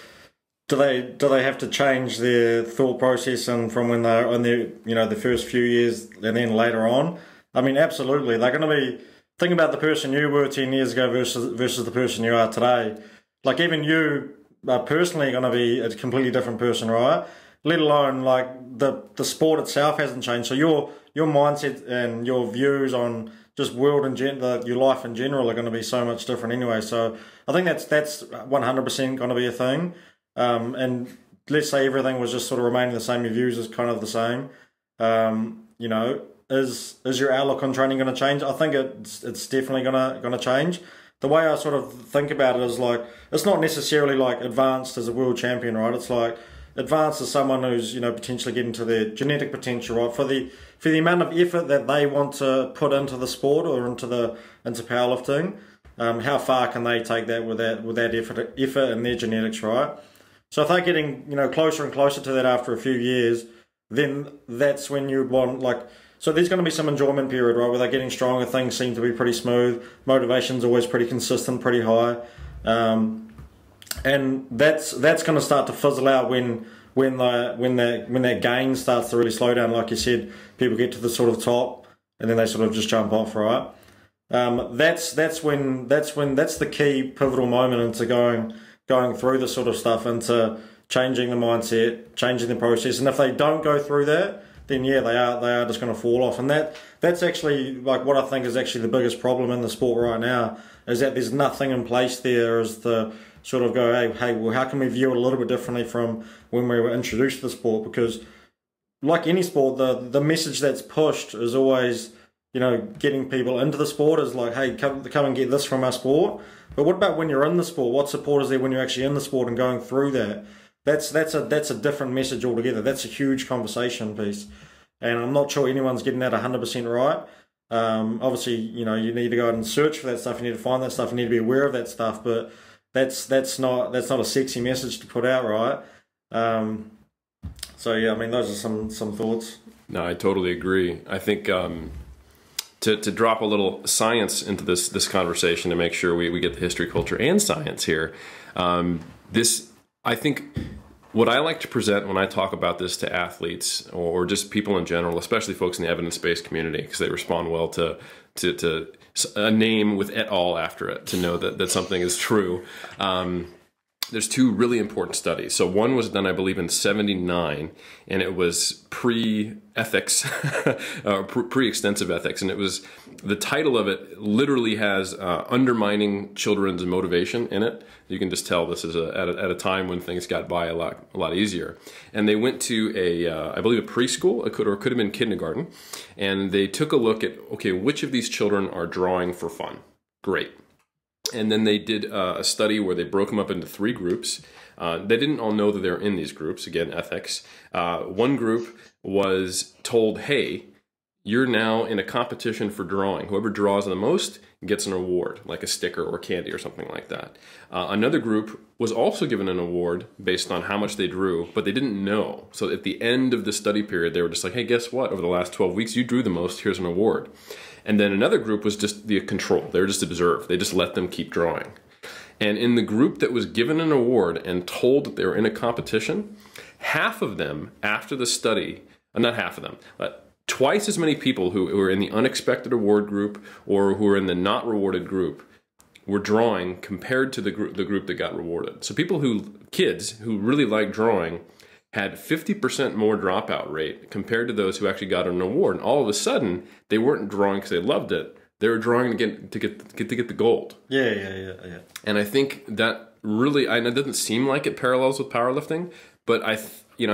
do they have to change their thought process and from when they're on their the first few years and then later on? I mean, absolutely. They're going to be. Think about the person you were 10 years ago versus the person you are today. Like even you are personally going to be a completely different person, right? Let alone like the sport itself hasn't changed. So your mindset and your views on just world and your life in general are going to be so much different anyway. So I think that's 100% going to be a thing. And let's say everything was just sort of remaining the same. Your views is kind of the same. Is your outlook on training going to change? I think it's definitely going to change. The way I sort of think about it is like, it's not necessarily like advanced as a world champion, right? It's like advanced as someone who's potentially getting to their genetic potential, right? For the amount of effort that they want to put into the sport or into powerlifting, how far can they take that with that effort and their genetics, right? So if they're getting closer and closer to that after a few years, then that's when you'd want so there's going to be some enjoyment period, right, where they're getting stronger, things seem to be pretty smooth, motivation's always pretty consistent, pretty high. and that's going to start to fizzle out when that gain starts to really slow down. Like you said, people get to the sort of top, and then they sort of just jump off, right? That's the key pivotal moment into going through this sort of stuff, into changing the mindset, changing the process. And if they don't go through that, then yeah, they are just going to fall off. And that's actually like what I think is actually the biggest problem in the sport right now, is that there's nothing in place there as to sort of go, hey, well, how can we view it a little bit differently from when we were introduced to the sport? Because like any sport, the message that's pushed is always, you know, getting people into the sport is like, hey, come and get this from our sport. But what about when you're in the sport? What support is there when you're actually in the sport and going through that? That's a different message altogether. That's a huge conversation piece, and I'm not sure anyone's getting that 100% right. Obviously, you know, you need to go out and search for that stuff. You need to find that stuff. You need to be aware of that stuff. But that's not a sexy message to put out, right? So yeah, I mean, those are some thoughts. No, I totally agree. I think to drop a little science into this conversation to make sure we get the history, culture, and science here. I think what I like to present when I talk about this to athletes or just people in general, especially folks in the evidence-based community, because they respond well to a name with et al. After it to know that something is true. There's two really important studies. So one was done, I believe, in '79, and it was pre-ethics, pre-extensive ethics. And it was, the title of it literally has undermining children's motivation in it. You can just tell this is at a time when things got by a lot easier. And they went to I believe a preschool, it could have been kindergarten, and they took a look at, okay, which of these children are drawing for fun? Great. And then they did a study where they broke them up into 3 groups. They didn't all know that they were in these groups, again, ethics. One group was told, hey, you're now in a competition for drawing. Whoever draws the most gets an award, like a sticker or candy or something like that. Another group was also given an award based on how much they drew, but they didn't know. So at the end of the study period, they were just like, hey, guess what? Over the last 12 weeks, you drew the most. Here's an award. And then another group was just the control. They were just observed. They just let them keep drawing. And in the group that was given an award and told that they were in a competition, half of them after the study, not half of them, but twice as many people who were in the unexpected award group or who were in the not rewarded group were drawing compared to the group that got rewarded. So kids who really like drawing had 50% more dropout rate compared to those who actually got an award. And all of a sudden, they weren't drawing because they loved it. They were drawing to get the gold. Yeah. And I think that really, I know it doesn't seem like it parallels with powerlifting, but I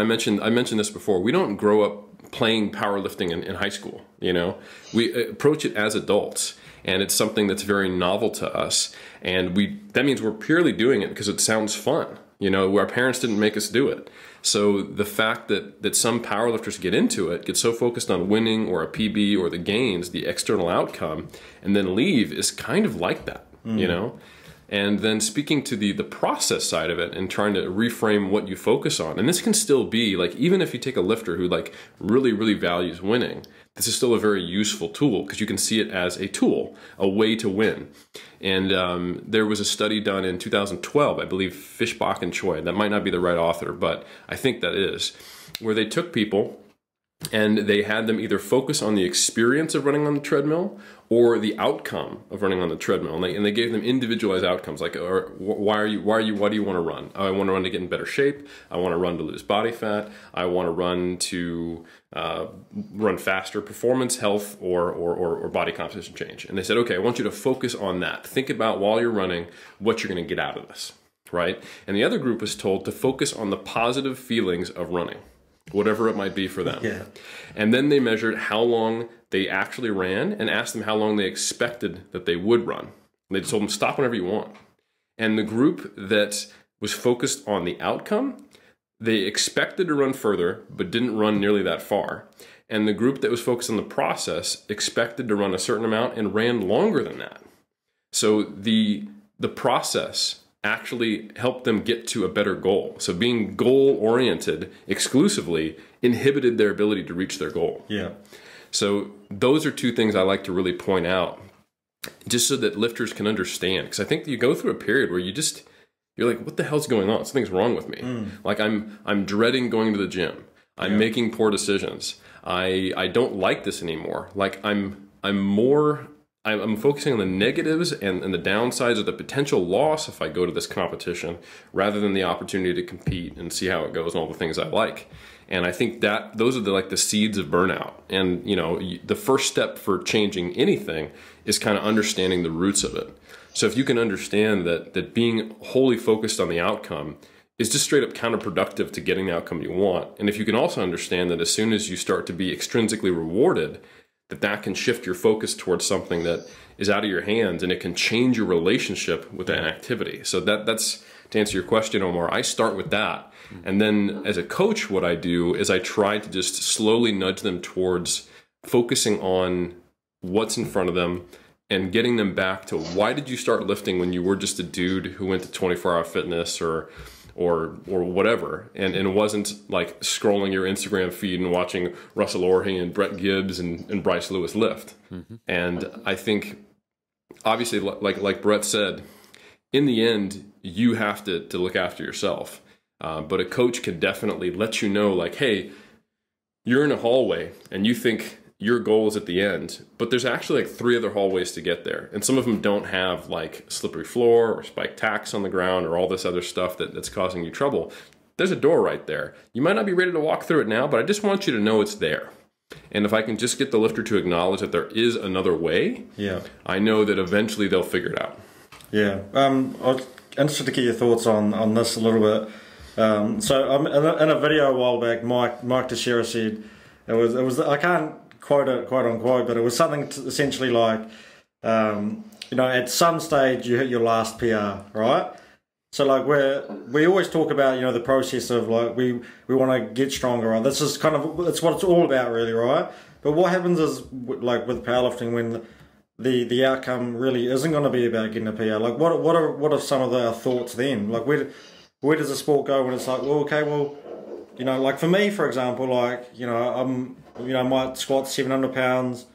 mentioned this before. We don't grow up playing powerlifting in high school. You know, we approach it as adults, and it's something that's very novel to us. And that means we're purely doing it because it sounds fun. You know, our parents didn't make us do it. So the fact that some powerlifters get into it, get so focused on winning or a PB or the gains, the external outcome, and then leave is kind of like that, you know? And then speaking to the process side of it and trying to reframe what you focus on. And this can still be, like, even if you take a lifter who like really, really values winning, this is still a very useful tool because you can see it as a tool, a way to win. And there was a study done in 2012, I believe Fishbach and Choi, that might not be the right author, but I think that is, where they took people and they had them either focus on the experience of running on the treadmill or the outcome of running on the treadmill. And they gave them individualized outcomes, like, why do you want to run? Oh, I want to run to get in better shape. I want to run to lose body fat. I want to run to run faster, performance, health, or body composition change. And they said, okay, I want you to focus on that. Think about while you're running what you're going to get out of this, right? And the other group was told to focus on the positive feelings of running, whatever it might be for them. Yeah. And then they measured how long they actually ran and asked them how long they expected that they would run. And they told them, stop whenever you want. And the group that was focused on the outcome, they expected to run further, but didn't run nearly that far. And the group that was focused on the process expected to run a certain amount and ran longer than that. So the process actually helped them get to a better goal. So being goal-oriented exclusively inhibited their ability to reach their goal. Yeah. So those are two things I like to really point out, just so that lifters can understand. Because I think you go through a period where you you're like, what the hell's going on? Something's wrong with me. Like I'm dreading going to the gym. I'm making poor decisions. I don't like this anymore. Like I'm focusing on the negatives and the downsides of the potential loss if I go to this competition, rather than the opportunity to compete and see how it goes and all the things I like. And I think that those are the seeds of burnout. And the first step for changing anything is kind of understanding the roots of it. So if you can understand that being wholly focused on the outcome is just straight up counterproductive to getting the outcome you want. And if you can also understand that as soon as you start to be extrinsically rewarded, that can shift your focus towards something that is out of your hands, and it can change your relationship with that activity. So that's to answer your question, Omar. I start with that. And then as a coach, what I do is I try to just slowly nudge them towards focusing on what's in front of them and getting them back to, why did you start lifting when you were just a dude who went to 24-hour fitness or whatever, and it wasn't like scrolling your Instagram feed and watching Russell Orhing and Brett Gibbs and Bryce Lewis lift. And I think, obviously, like Brett said, in the end, you have to look after yourself. But a coach can definitely let you know, like, hey, you're in a hallway and you think your goal is at the end, but there's actually like 3 other hallways to get there. And some of them don't have like slippery floor or spiked tacks on the ground or all this other stuff that's causing you trouble. There's a door right there. You might not be ready to walk through it now, but I just want you to know it's there. And if I can just get the lifter to acknowledge that there is another way, I know that eventually they'll figure it out. Yeah. I was interested to get your thoughts on this a little bit. So in a video a while back, Mike Teixeira said, it was I can't quote it quote unquote, but it was something essentially like, at some stage you hit your last PR, right? So like we always talk about, the process of like we want to get stronger, right? This is it's what it's all about, really, right? But what happens is, like with powerlifting, when the outcome really isn't going to be about getting a PR, like what are some of our thoughts then? Like where does the sport go when it's like, like for me, for example, like, I might squat 700 pounds,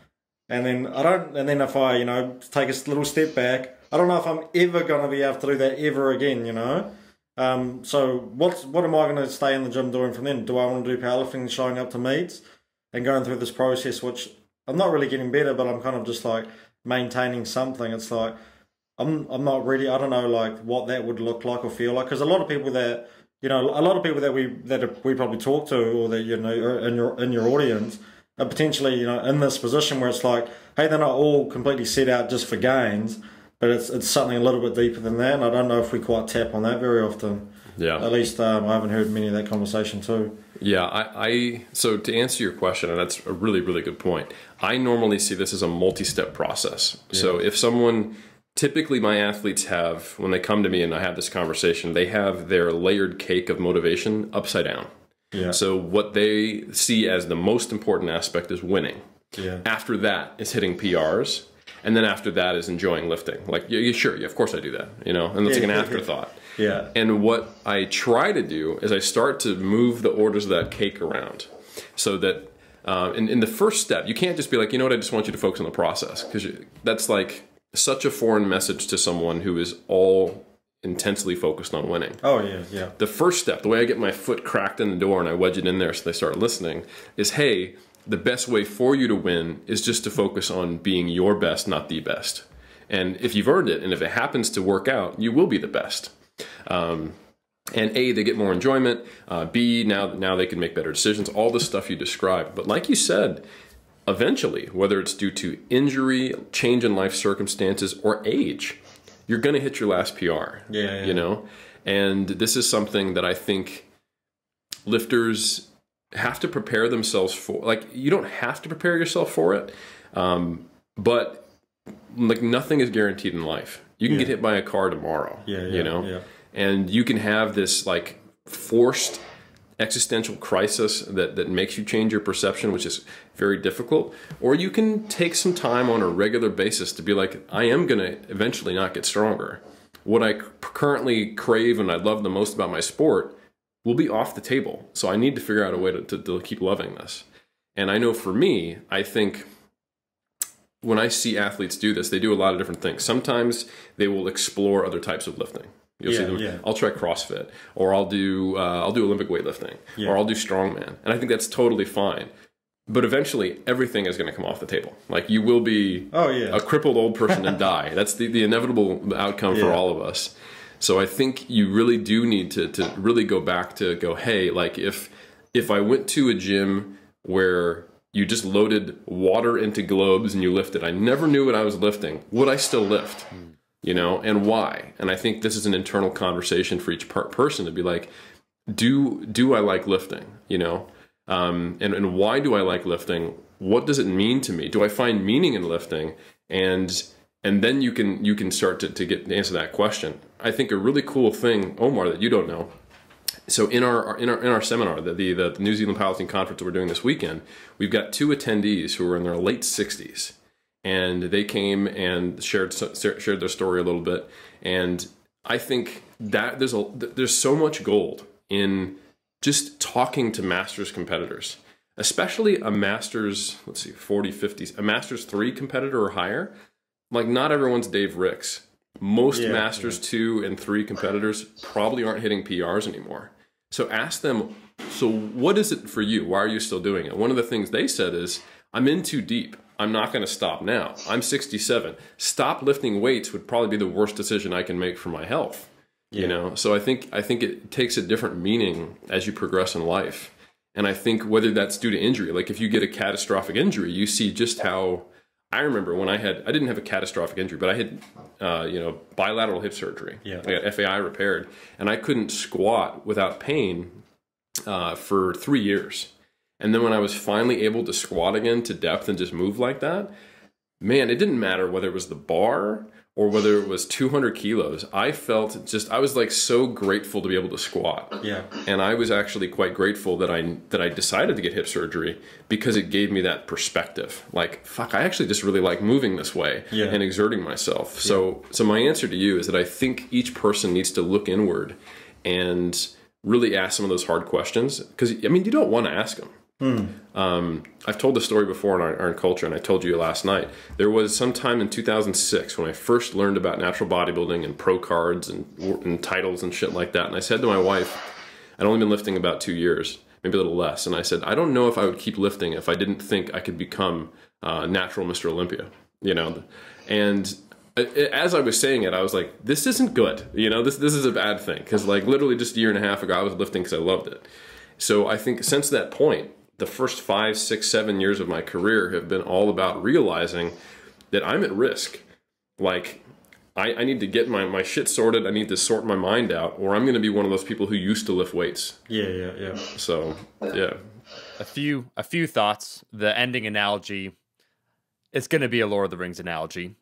and then if I, take a little step back, I don't know if I'm ever going to be able to do that ever again, So what am I going to stay in the gym doing from then? Do I want to do powerlifting, showing up to meets and going through this process, which I'm not really getting better, but I'm kind of just like maintaining something. It's like, I'm not really, I don't know, like what that would look like or feel like, because a lot of people that we probably talk to, or that in your audience, are potentially in this position where it's like, hey, they're not all completely set out just for gains, but it's something a little bit deeper than that, and I don't know if we quite tap on that very often. Yeah. At least I haven't heard many of that conversation too. Yeah, so to answer your question, and that's a really, really good point, I normally see this as a multi-step process. Yeah. So if someone, typically my athletes have, when they come to me and I have this conversation, they have their layered cake of motivation upside down. Yeah. So what they see as the most important aspect is winning. Yeah. After that is hitting PRs. And then after that is enjoying lifting. Like, sure, of course I do that, and it's like an afterthought. Yeah. And what I try to do is I start to move the orders of that cake around, so that in the first step, you can't just be like, I just want you to focus on the process, because that's like such a foreign message to someone who is all intensely focused on winning. Oh, yeah, yeah. The first step, the way I get my foot cracked in the door and I wedge it in there so they start listening, is, hey, the best way for you to win is just to focus on being your best, not the best. And if you've earned it, and if it happens to work out, you will be the best. And A, they get more enjoyment. B, now they can make better decisions. All the stuff you described. But like you said, eventually, whether it's due to injury, change in life circumstances, or age, you're going to hit your last PR. Yeah. And this is something that I think lifters have to prepare themselves for. Like, you don't have to prepare yourself for it, but like nothing is guaranteed in life. You can get hit by a car tomorrow. Yeah. And you can have this like forced existential crisis that makes you change your perception, which is very difficult. Or you can take some time on a regular basis to be like, I am going to eventually not get stronger. What I currently crave and I love the most about my sport will be off the table. So I need to figure out a way to keep loving this. And I know for me, I think when I see athletes do this, they do a lot of different things. Sometimes they will explore other types of lifting. You'll see them. I'll try CrossFit, or I'll do Olympic weightlifting, or I'll do strongman, and I think that's totally fine. But eventually, everything is going to come off the table. Like, you will be a crippled old person and die. That's the inevitable outcome for all of us. So I think you really do need to really go back to go, hey, like if I went to a gym where you just loaded water into globes and you lifted, I never knew what I was lifting, would I still lift? You know, and why? And I think this is an internal conversation for each person to be like, do I like lifting? You know? And why do I like lifting? What does it mean to me? Do I find meaning in lifting? And then you can start to answer that question. I think a really cool thing, Omar, that you don't know. So in our seminar, the New Zealand Powerlifting Conference that we're doing this weekend, we've got 2 attendees who are in their late 60s, and they came and shared their story a little bit. And I think that there's so much gold in just talking to Masters competitors, especially a Masters, 40, 50, a Masters 3 competitor or higher. Like, not everyone's Dave Ricks. Most Masters 2 and 3 competitors probably aren't hitting PRs anymore. So ask them, so what is it for you? Why are you still doing it? One of the things they said is, I'm in too deep. I'm not going to stop now. I'm 67. Stop lifting weights would probably be the worst decision I can make for my health. You know, so I think it takes a different meaning as you progress in life. And I think whether that's due to injury, like if you get a catastrophic injury, you see just how. I remember when I didn't have a catastrophic injury, but I had bilateral hip surgery. I got FAI repaired, and I couldn't squat without pain for 3 years. And then when I was finally able to squat again to depth and just move like that, man, it didn't matter whether it was the bar or whether it was 200 kilos, I was like so grateful to be able to squat. Yeah. And I was actually quite grateful that I decided to get hip surgery, because it gave me that perspective. Like, fuck, I actually just really like moving this way and exerting myself. So my answer to you is that I think each person needs to look inward and really ask some of those hard questions, because, I mean, you don't want to ask them. I've told the story before in our culture, and I told you last night. There was some time in 2006 when I first learned about natural bodybuilding and pro cards and titles and shit like that. And I said to my wife, I'd only been lifting about 2 years, maybe a little less. And I said, I don't know if I would keep lifting if I didn't think I could become natural Mr. Olympia, you know? And as I was saying it, I was like, this isn't good. You know, this is a bad thing. Because like literally just a year and a half ago, I was lifting because I loved it. So I think since that point, the first 5, 6, 7 years of my career have been all about realizing that I'm at risk. Like, I need to get my shit sorted. I need to sort my mind out, or I'm going to be one of those people who used to lift weights. Yeah. So, yeah. A few thoughts. The ending analogy, it's going to be a Lord of the Rings analogy.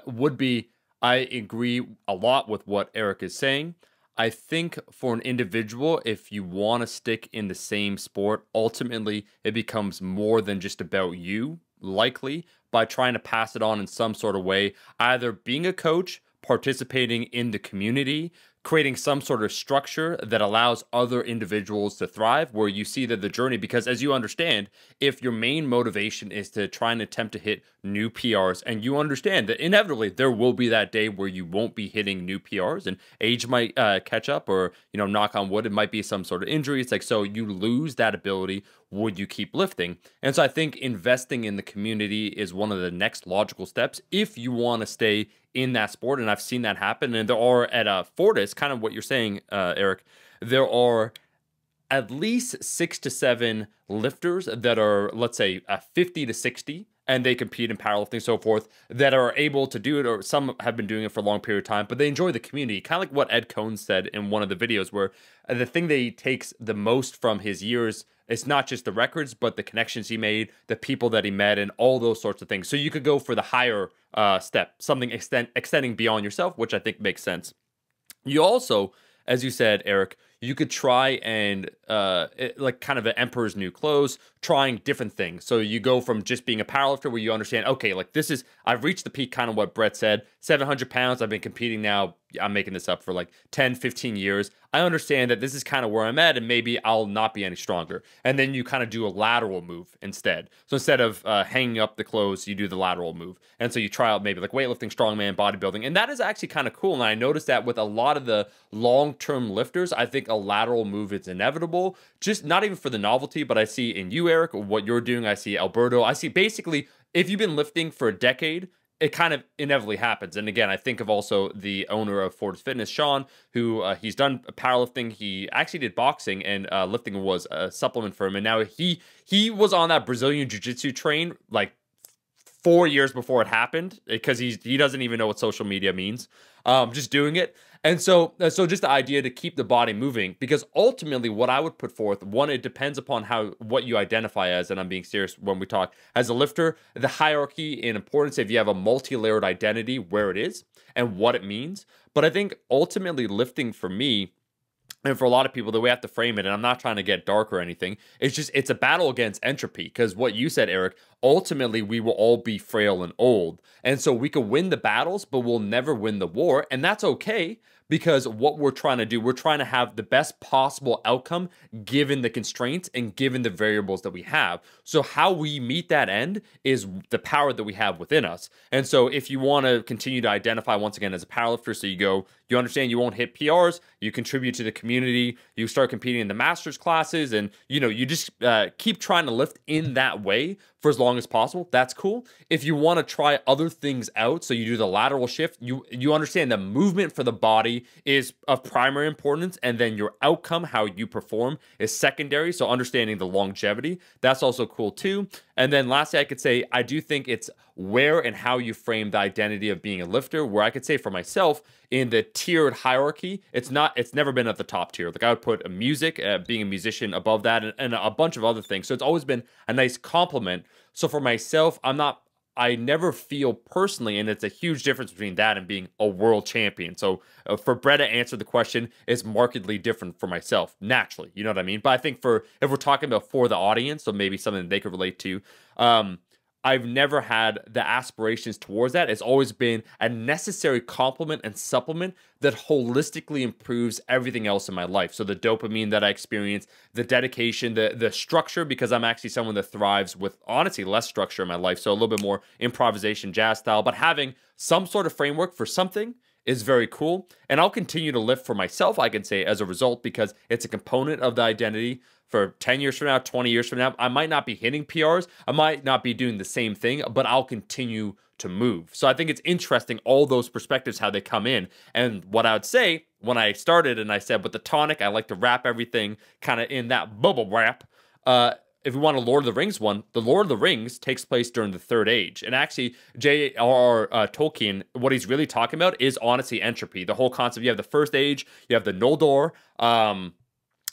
Would be, I agree a lot with what Eric is saying. I think for an individual, if you want to stick in the same sport, ultimately it becomes more than just about you, likely, by trying to pass it on in some sort of way, either being a coach, participating in the community, creating some sort of structure that allows other individuals to thrive, where you see that the journey, because as you understand, if your main motivation is to try and attempt to hit new PRs, and you understand that inevitably there will be that day where you won't be hitting new PRs and age might catch up, or, you know, knock on wood, it might be some sort of injury. It's like, so you lose that ability. Would you keep lifting? And so I think investing in the community is one of the next logical steps if you want to stay in that sport. And I've seen that happen. And there are at Fortis, kind of what you're saying, Eric, there are at least 6 to 7 lifters that are, let's say, 50 to 60, and they compete in powerlifting and so forth, that are able to do it, or some have been doing it for a long period of time, but they enjoy the community. Kind of like what Ed Cohn said in one of the videos, where the thing that he takes the most from his years, it's not just the records, but the connections he made, the people that he met, and all those sorts of things. So you could go for the higher step, something extending beyond yourself, which I think makes sense. You also, as you said, Eric, you could try and like kind of an emperor's new clothes, trying different things. So you go from just being a powerlifter where you understand, okay, like this is, I've reached the peak, kind of what Brett said, 700 pounds. I've been competing now, I'm making this up, for like 10, 15 years. I understand that this is kind of where I'm at, and maybe I'll not be any stronger. And then you kind of do a lateral move instead. So instead of hanging up the clothes, you do the lateral move. And so you try out maybe like weightlifting, strongman, bodybuilding. And that is actually kind of cool. And I noticed that with a lot of the long-term lifters, I think a lateral move is inevitable. Just not even for the novelty, but I see in you, Eric, what you're doing. I see Alberto. I see basically, if you've been lifting for a decade, it kind of inevitably happens. And again, I think of also the owner of Ford's Fitness, Sean, who he's done powerlifting. He actually did boxing, and lifting was a supplement for him. And now he was on that Brazilian Jiu-Jitsu train like 4 years before it happened, because he doesn't even know what social media means. Just doing it. And so just the idea to keep the body moving, because ultimately what I would put forth, one, it depends upon what you identify as, and I'm being serious when we talk, as a lifter, the hierarchy in importance, if you have a multi-layered identity, where it is and what it means. But I think ultimately lifting for me, and for a lot of people, the way I have to frame it, and I'm not trying to get dark or anything, it's a battle against entropy. Because what you said, Eric, ultimately we will all be frail and old. And so we could win the battles, but we'll never win the war. And that's okay, because what we're trying to do, we're trying to have the best possible outcome given the constraints and given the variables that we have. So how we meet that end is the power that we have within us. And so if you want to continue to identify once again as a powerlifter, so you understand you won't hit PRs, you contribute to the community, you start competing in the master's classes, and you just keep trying to lift in that way for as long as possible. That's cool. If you want to try other things out, so you do the lateral shift, you understand the movement for the body is of primary importance, and then your outcome, how you perform, is secondary. So understanding the longevity, that's also cool too. And then lastly, I could say, I do think it's where and how you frame the identity of being a lifter, where I could say for myself, in the tiered hierarchy, it's never been at the top tier. Like I would put music, being a musician above that, and a bunch of other things. So it's always been a nice compliment. So for myself, I never feel personally, and it's a huge difference between that and being a world champion. So for Brett to answer the question, it's markedly different for myself, naturally. You know what I mean? But I think if we're talking about for the audience, so maybe something they could relate to, I've never had the aspirations towards that. It's always been a necessary complement and supplement that holistically improves everything else in my life. So the dopamine that I experience, the dedication, the structure, because I'm actually someone that thrives with, honestly, less structure in my life. So a little bit more improvisation, jazz style, but having some sort of framework for something is very cool. And I'll continue to lift for myself, I can say, as a result, because it's a component of the identity. For 10 years from now, 20 years from now, I might not be hitting PRs. I might not be doing the same thing, but I'll continue to move. So I think it's interesting, all those perspectives, how they come in. And what I would say when I started, and I said, with the tonic, I like to wrap everything kind of in that bubble wrap. If we want a Lord of the Rings one, the Lord of the Rings takes place during the Third Age. And actually, J.R.R. Tolkien, what he's really talking about is honestly entropy. The whole concept, you have the First Age, you have the Noldor,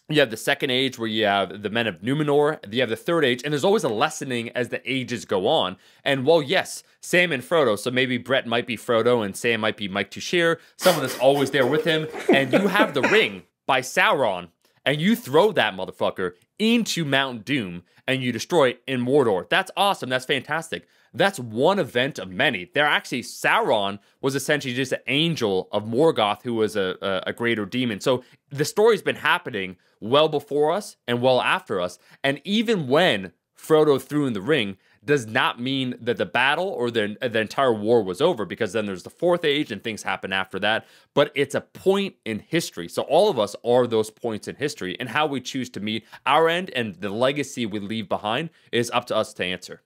you have the Second Age where you have the Men of Numenor, you have the Third Age, and there's always a lessening as the ages go on. And while, yes, Sam and Frodo, so maybe Brett might be Frodo and Sam might be Mike Touchier, someone that's always there with him, and you have the ring by Sauron, and you throw that motherfucker into Mount Doom, and you destroy it in Mordor. That's awesome. That's fantastic. That's one event of many. Sauron was essentially just an angel of Morgoth who was a greater demon. So the story's been happening well before us and well after us. And even when Frodo threw in the ring, does not mean that the battle or the entire war was over, because then there's the Fourth Age and things happen after that. But it's a point in history. So all of us are those points in history, and how we choose to meet our end and the legacy we leave behind is up to us to answer.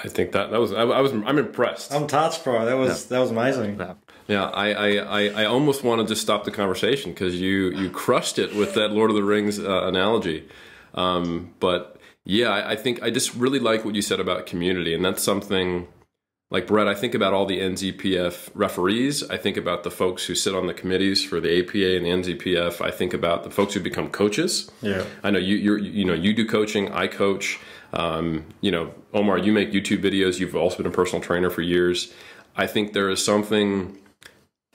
I think I'm impressed. I'm touched, bro. That was amazing. Yeah, I almost want to just stop the conversation because you crushed it with that Lord of the Rings analogy. But yeah, I think I just really like what you said about community, and that's something like Brett. I think about all the NZPF referees. I think about the folks who sit on the committees for the APA and the NZPF. I think about the folks who become coaches. Yeah, I know you do coaching. I coach. Omar, you make YouTube videos. You've also been a personal trainer for years. I think there is something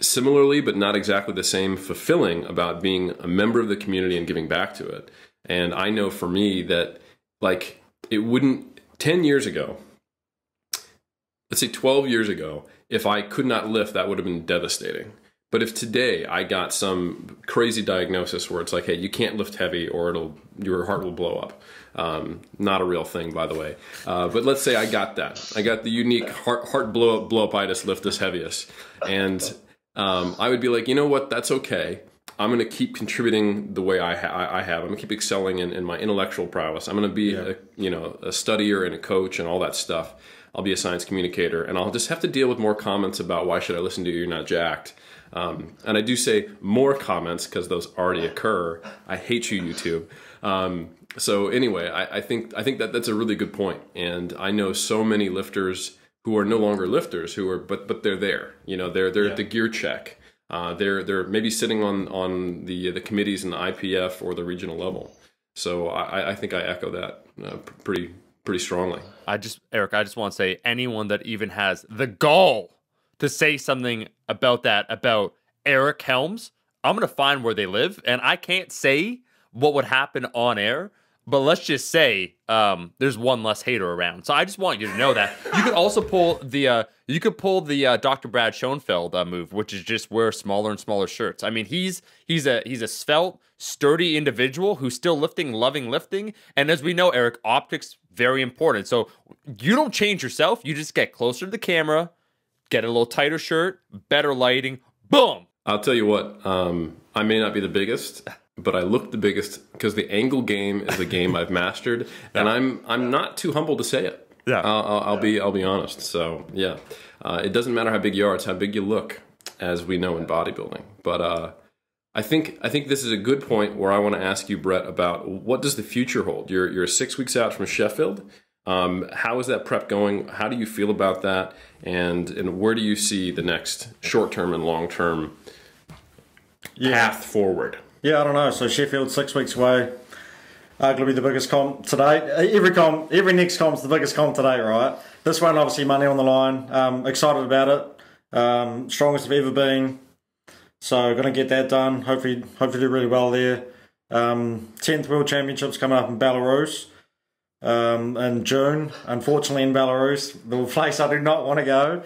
similarly, but not exactly the same, fulfilling about being a member of the community and giving back to it. And I know for me that, like, it wouldn't, 10 years ago, let's say 12 years ago, if I could not lift, that would have been devastating. But if today I got some crazy diagnosis where it's like, hey, you can't lift heavy or your heart will blow up. Not a real thing, by the way. But let's say I got that. I got the unique heart blow up-itis, lift this heaviest. And I would be like, you know what, that's okay. I'm going to keep contributing the way I have. I'm going to keep excelling in my intellectual prowess. I'm going to be a studier and a coach and all that stuff. I'll be a science communicator, and I'll just have to deal with more comments about why should I listen to you, you're not jacked. And I do say more comments because those already occur. I hate you, YouTube. So anyway, I think that that's a really good point. And I know so many lifters who are no longer lifters but they're there. You know, they're at the gear check. They're maybe sitting on the committees in the IPF or the regional level. So I think I echo that pretty strongly. Eric, I just want to say, anyone that even has the gall to say something about that, about Eric Helms, I'm going to find where they live. And I can't say what would happen on air, but let's just say there's one less hater around. So I just want you to know that. You could also pull the Dr. Brad Schoenfeld move, which is just wear smaller and smaller shirts. I mean, he's a svelte, sturdy individual who's still loving lifting. And as we know, Eric, optics, very important. So you don't change yourself. You just get closer to the camera, get a little tighter shirt, better lighting, boom. I'll tell you what, I may not be the biggest, but I look the biggest because the angle game is a game I've mastered, and I'm not too humble to say it. Yeah, I'll be honest. So yeah, it doesn't matter how big you are; it's how big you look, as we know in bodybuilding. But I think this is a good point where I want to ask you, Brett, about what does the future hold. You're 6 weeks out from Sheffield. How is that prep going? How do you feel about that? And where do you see the next short-term and long-term path forward? Yeah, I don't know. So Sheffield, 6 weeks away. Arguably the biggest comp today. Every next comp's the biggest comp today, right? This one, obviously, money on the line. Excited about it. Strongest I've ever been. So going to get that done. Hopefully do really well there. 10th World Championships coming up in Belarus in June. Unfortunately, in Belarus, the place I do not want to go.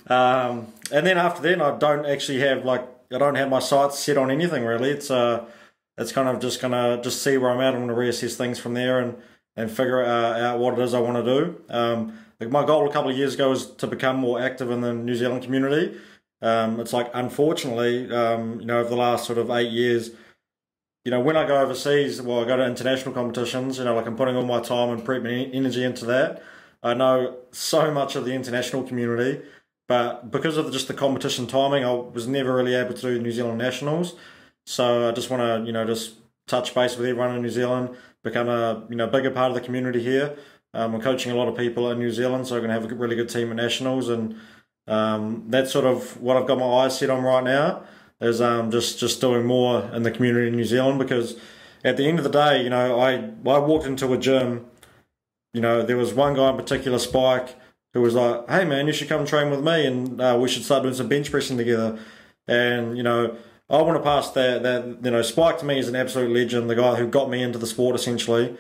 And then after then, I don't have my sights set on anything really. It's kind of just gonna see where I'm at. I'm gonna reassess things from there and figure out what it is I want to do. Like my goal a couple of years ago was to become more active in the New Zealand community. It's like, unfortunately, over the last sort of 8 years, when I go overseas, I go to international competitions, like I'm putting all my time and prep and energy into that. I know so much of the international community, but because of just the competition timing, I was never really able to do New Zealand nationals. So I just want to, just touch base with everyone in New Zealand, become a, bigger part of the community here. I'm coaching a lot of people in New Zealand, so I'm going to have a really good team at nationals, and that's sort of what I've got my eyes set on right now, is just doing more in the community in New Zealand, because at the end of the day, I walked into a gym, there was one guy in particular, Spike, who was like, hey man, you should come train with me, and we should start doing some bench pressing together. And I want to pass that Spike to me is an absolute legend, the guy who got me into the sport essentially.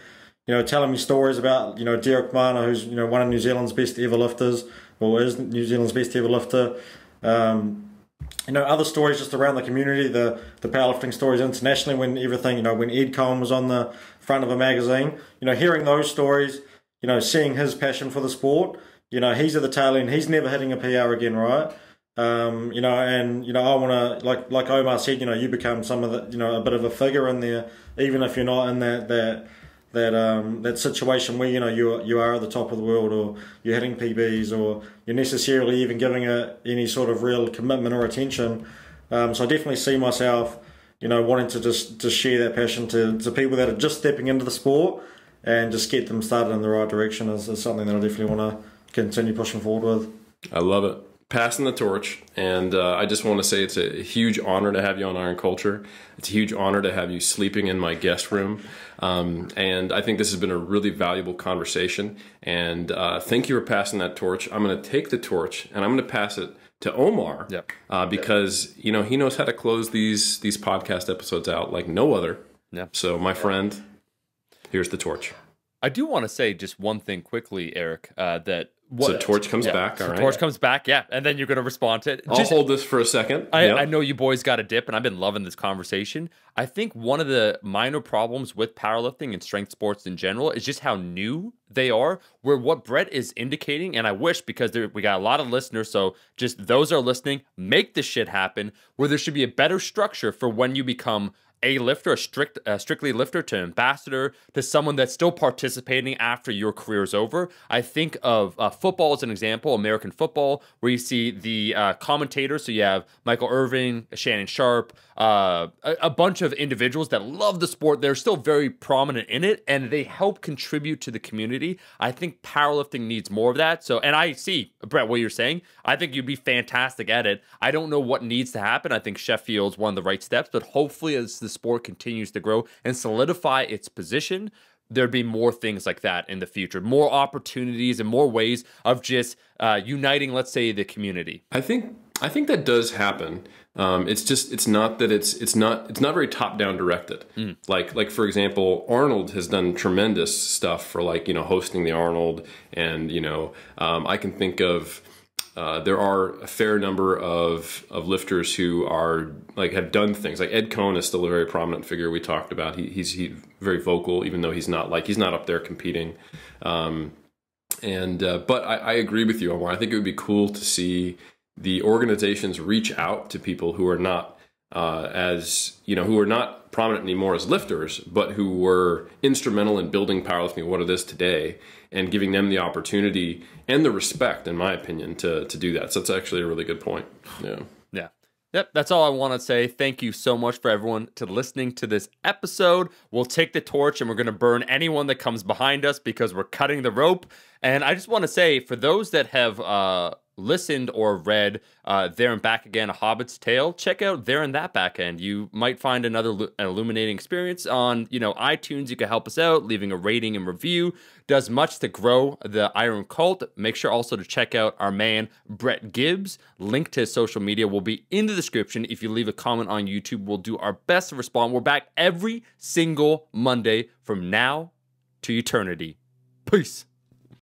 Telling me stories about Derek Mana, who's one of New Zealand's best ever lifters, or is New Zealand's best ever lifter. Other stories just around the community, the powerlifting stories internationally, when everything, when Ed Cohen was on the front of a magazine, hearing those stories, seeing his passion for the sport, he's at the tail end, he's never hitting a PR again, right? I want to, like Omar said, you become some of the, a bit of a figure in there, even if you're not in that situation where you are at the top of the world, or you're hitting PBs, or you're necessarily even giving it any sort of real commitment or attention. So I definitely see myself, wanting to just share that passion to people that are just stepping into the sport, and just get them started in the right direction is something that I definitely want to continue pushing forward with. I love it. passing the torch. And I just want to say it's a huge honor to have you on Iron Culture. It's a huge honor to have you sleeping in my guest room. And I think this has been a really valuable conversation. And thank you for passing that torch. I'm going to take the torch and I'm going to pass it to Omar, because you know he knows how to close these podcast episodes out like no other. So my friend, here's the torch. I do want to say just one thing quickly, Eric, that so torch comes back, all right? Torch comes back, and then you're going to respond to it. I'll hold this for a second. I know you boys got a dip, and I've been loving this conversation. I think one of the minor problems with powerlifting and strength sports in general is just how new they are, where what Brett is indicating, and I wish, because we got a lot of listeners, so just those are listening, make this shit happen, where there should be a better structure for when you become a lifter, a strictly lifter, to ambassador, to someone that's still participating after your career is over. I think of football as an example, American football, where you see the commentators. So you have Michael Irvin, Shannon Sharp, a bunch of individuals that love the sport. They're still very prominent in it, and they help contribute to the community. I think powerlifting needs more of that. So, and I see, Brett, what you're saying. I think you'd be fantastic at it. I don't know what needs to happen. I think Sheffield's one of the right steps, but hopefully as the sport continues to grow and solidify its position, there'd be more things like that in the future, more opportunities and more ways of just uniting, let's say, the community. I think that does happen. It's not very top down directed. Like for example, Arnold has done tremendous stuff for hosting the Arnold, and I can think of. There are a fair number of lifters who are have done things. Like Ed Cohn is still a very prominent figure we talked about. He's very vocal, even though he's not up there competing. But I agree with you, Omar. I think it would be cool to see the organizations reach out to people who are not who are not prominent anymore as lifters, but who were instrumental in building powerlifting what it is today, and giving them the opportunity and the respect, in my opinion, to do that. So that's actually a really good point. Yeah. Yep, that's all I want to say. Thank you so much for everyone to listening to this episode. We'll take the torch and we're going to burn anyone that comes behind us, because we're cutting the rope. And I just want to say, for those that have listened or read There and Back Again, A Hobbit's Tale, check out There and That Back End. You might find another illuminating experience on iTunes. You can help us out, leaving a rating and review. Does much to grow the Iron Cult. Make sure also to check out our man Brett Gibbs. Link to his social media will be in the description. If you leave a comment on YouTube, we'll do our best to respond. We're back every single Monday from now to eternity. Peace.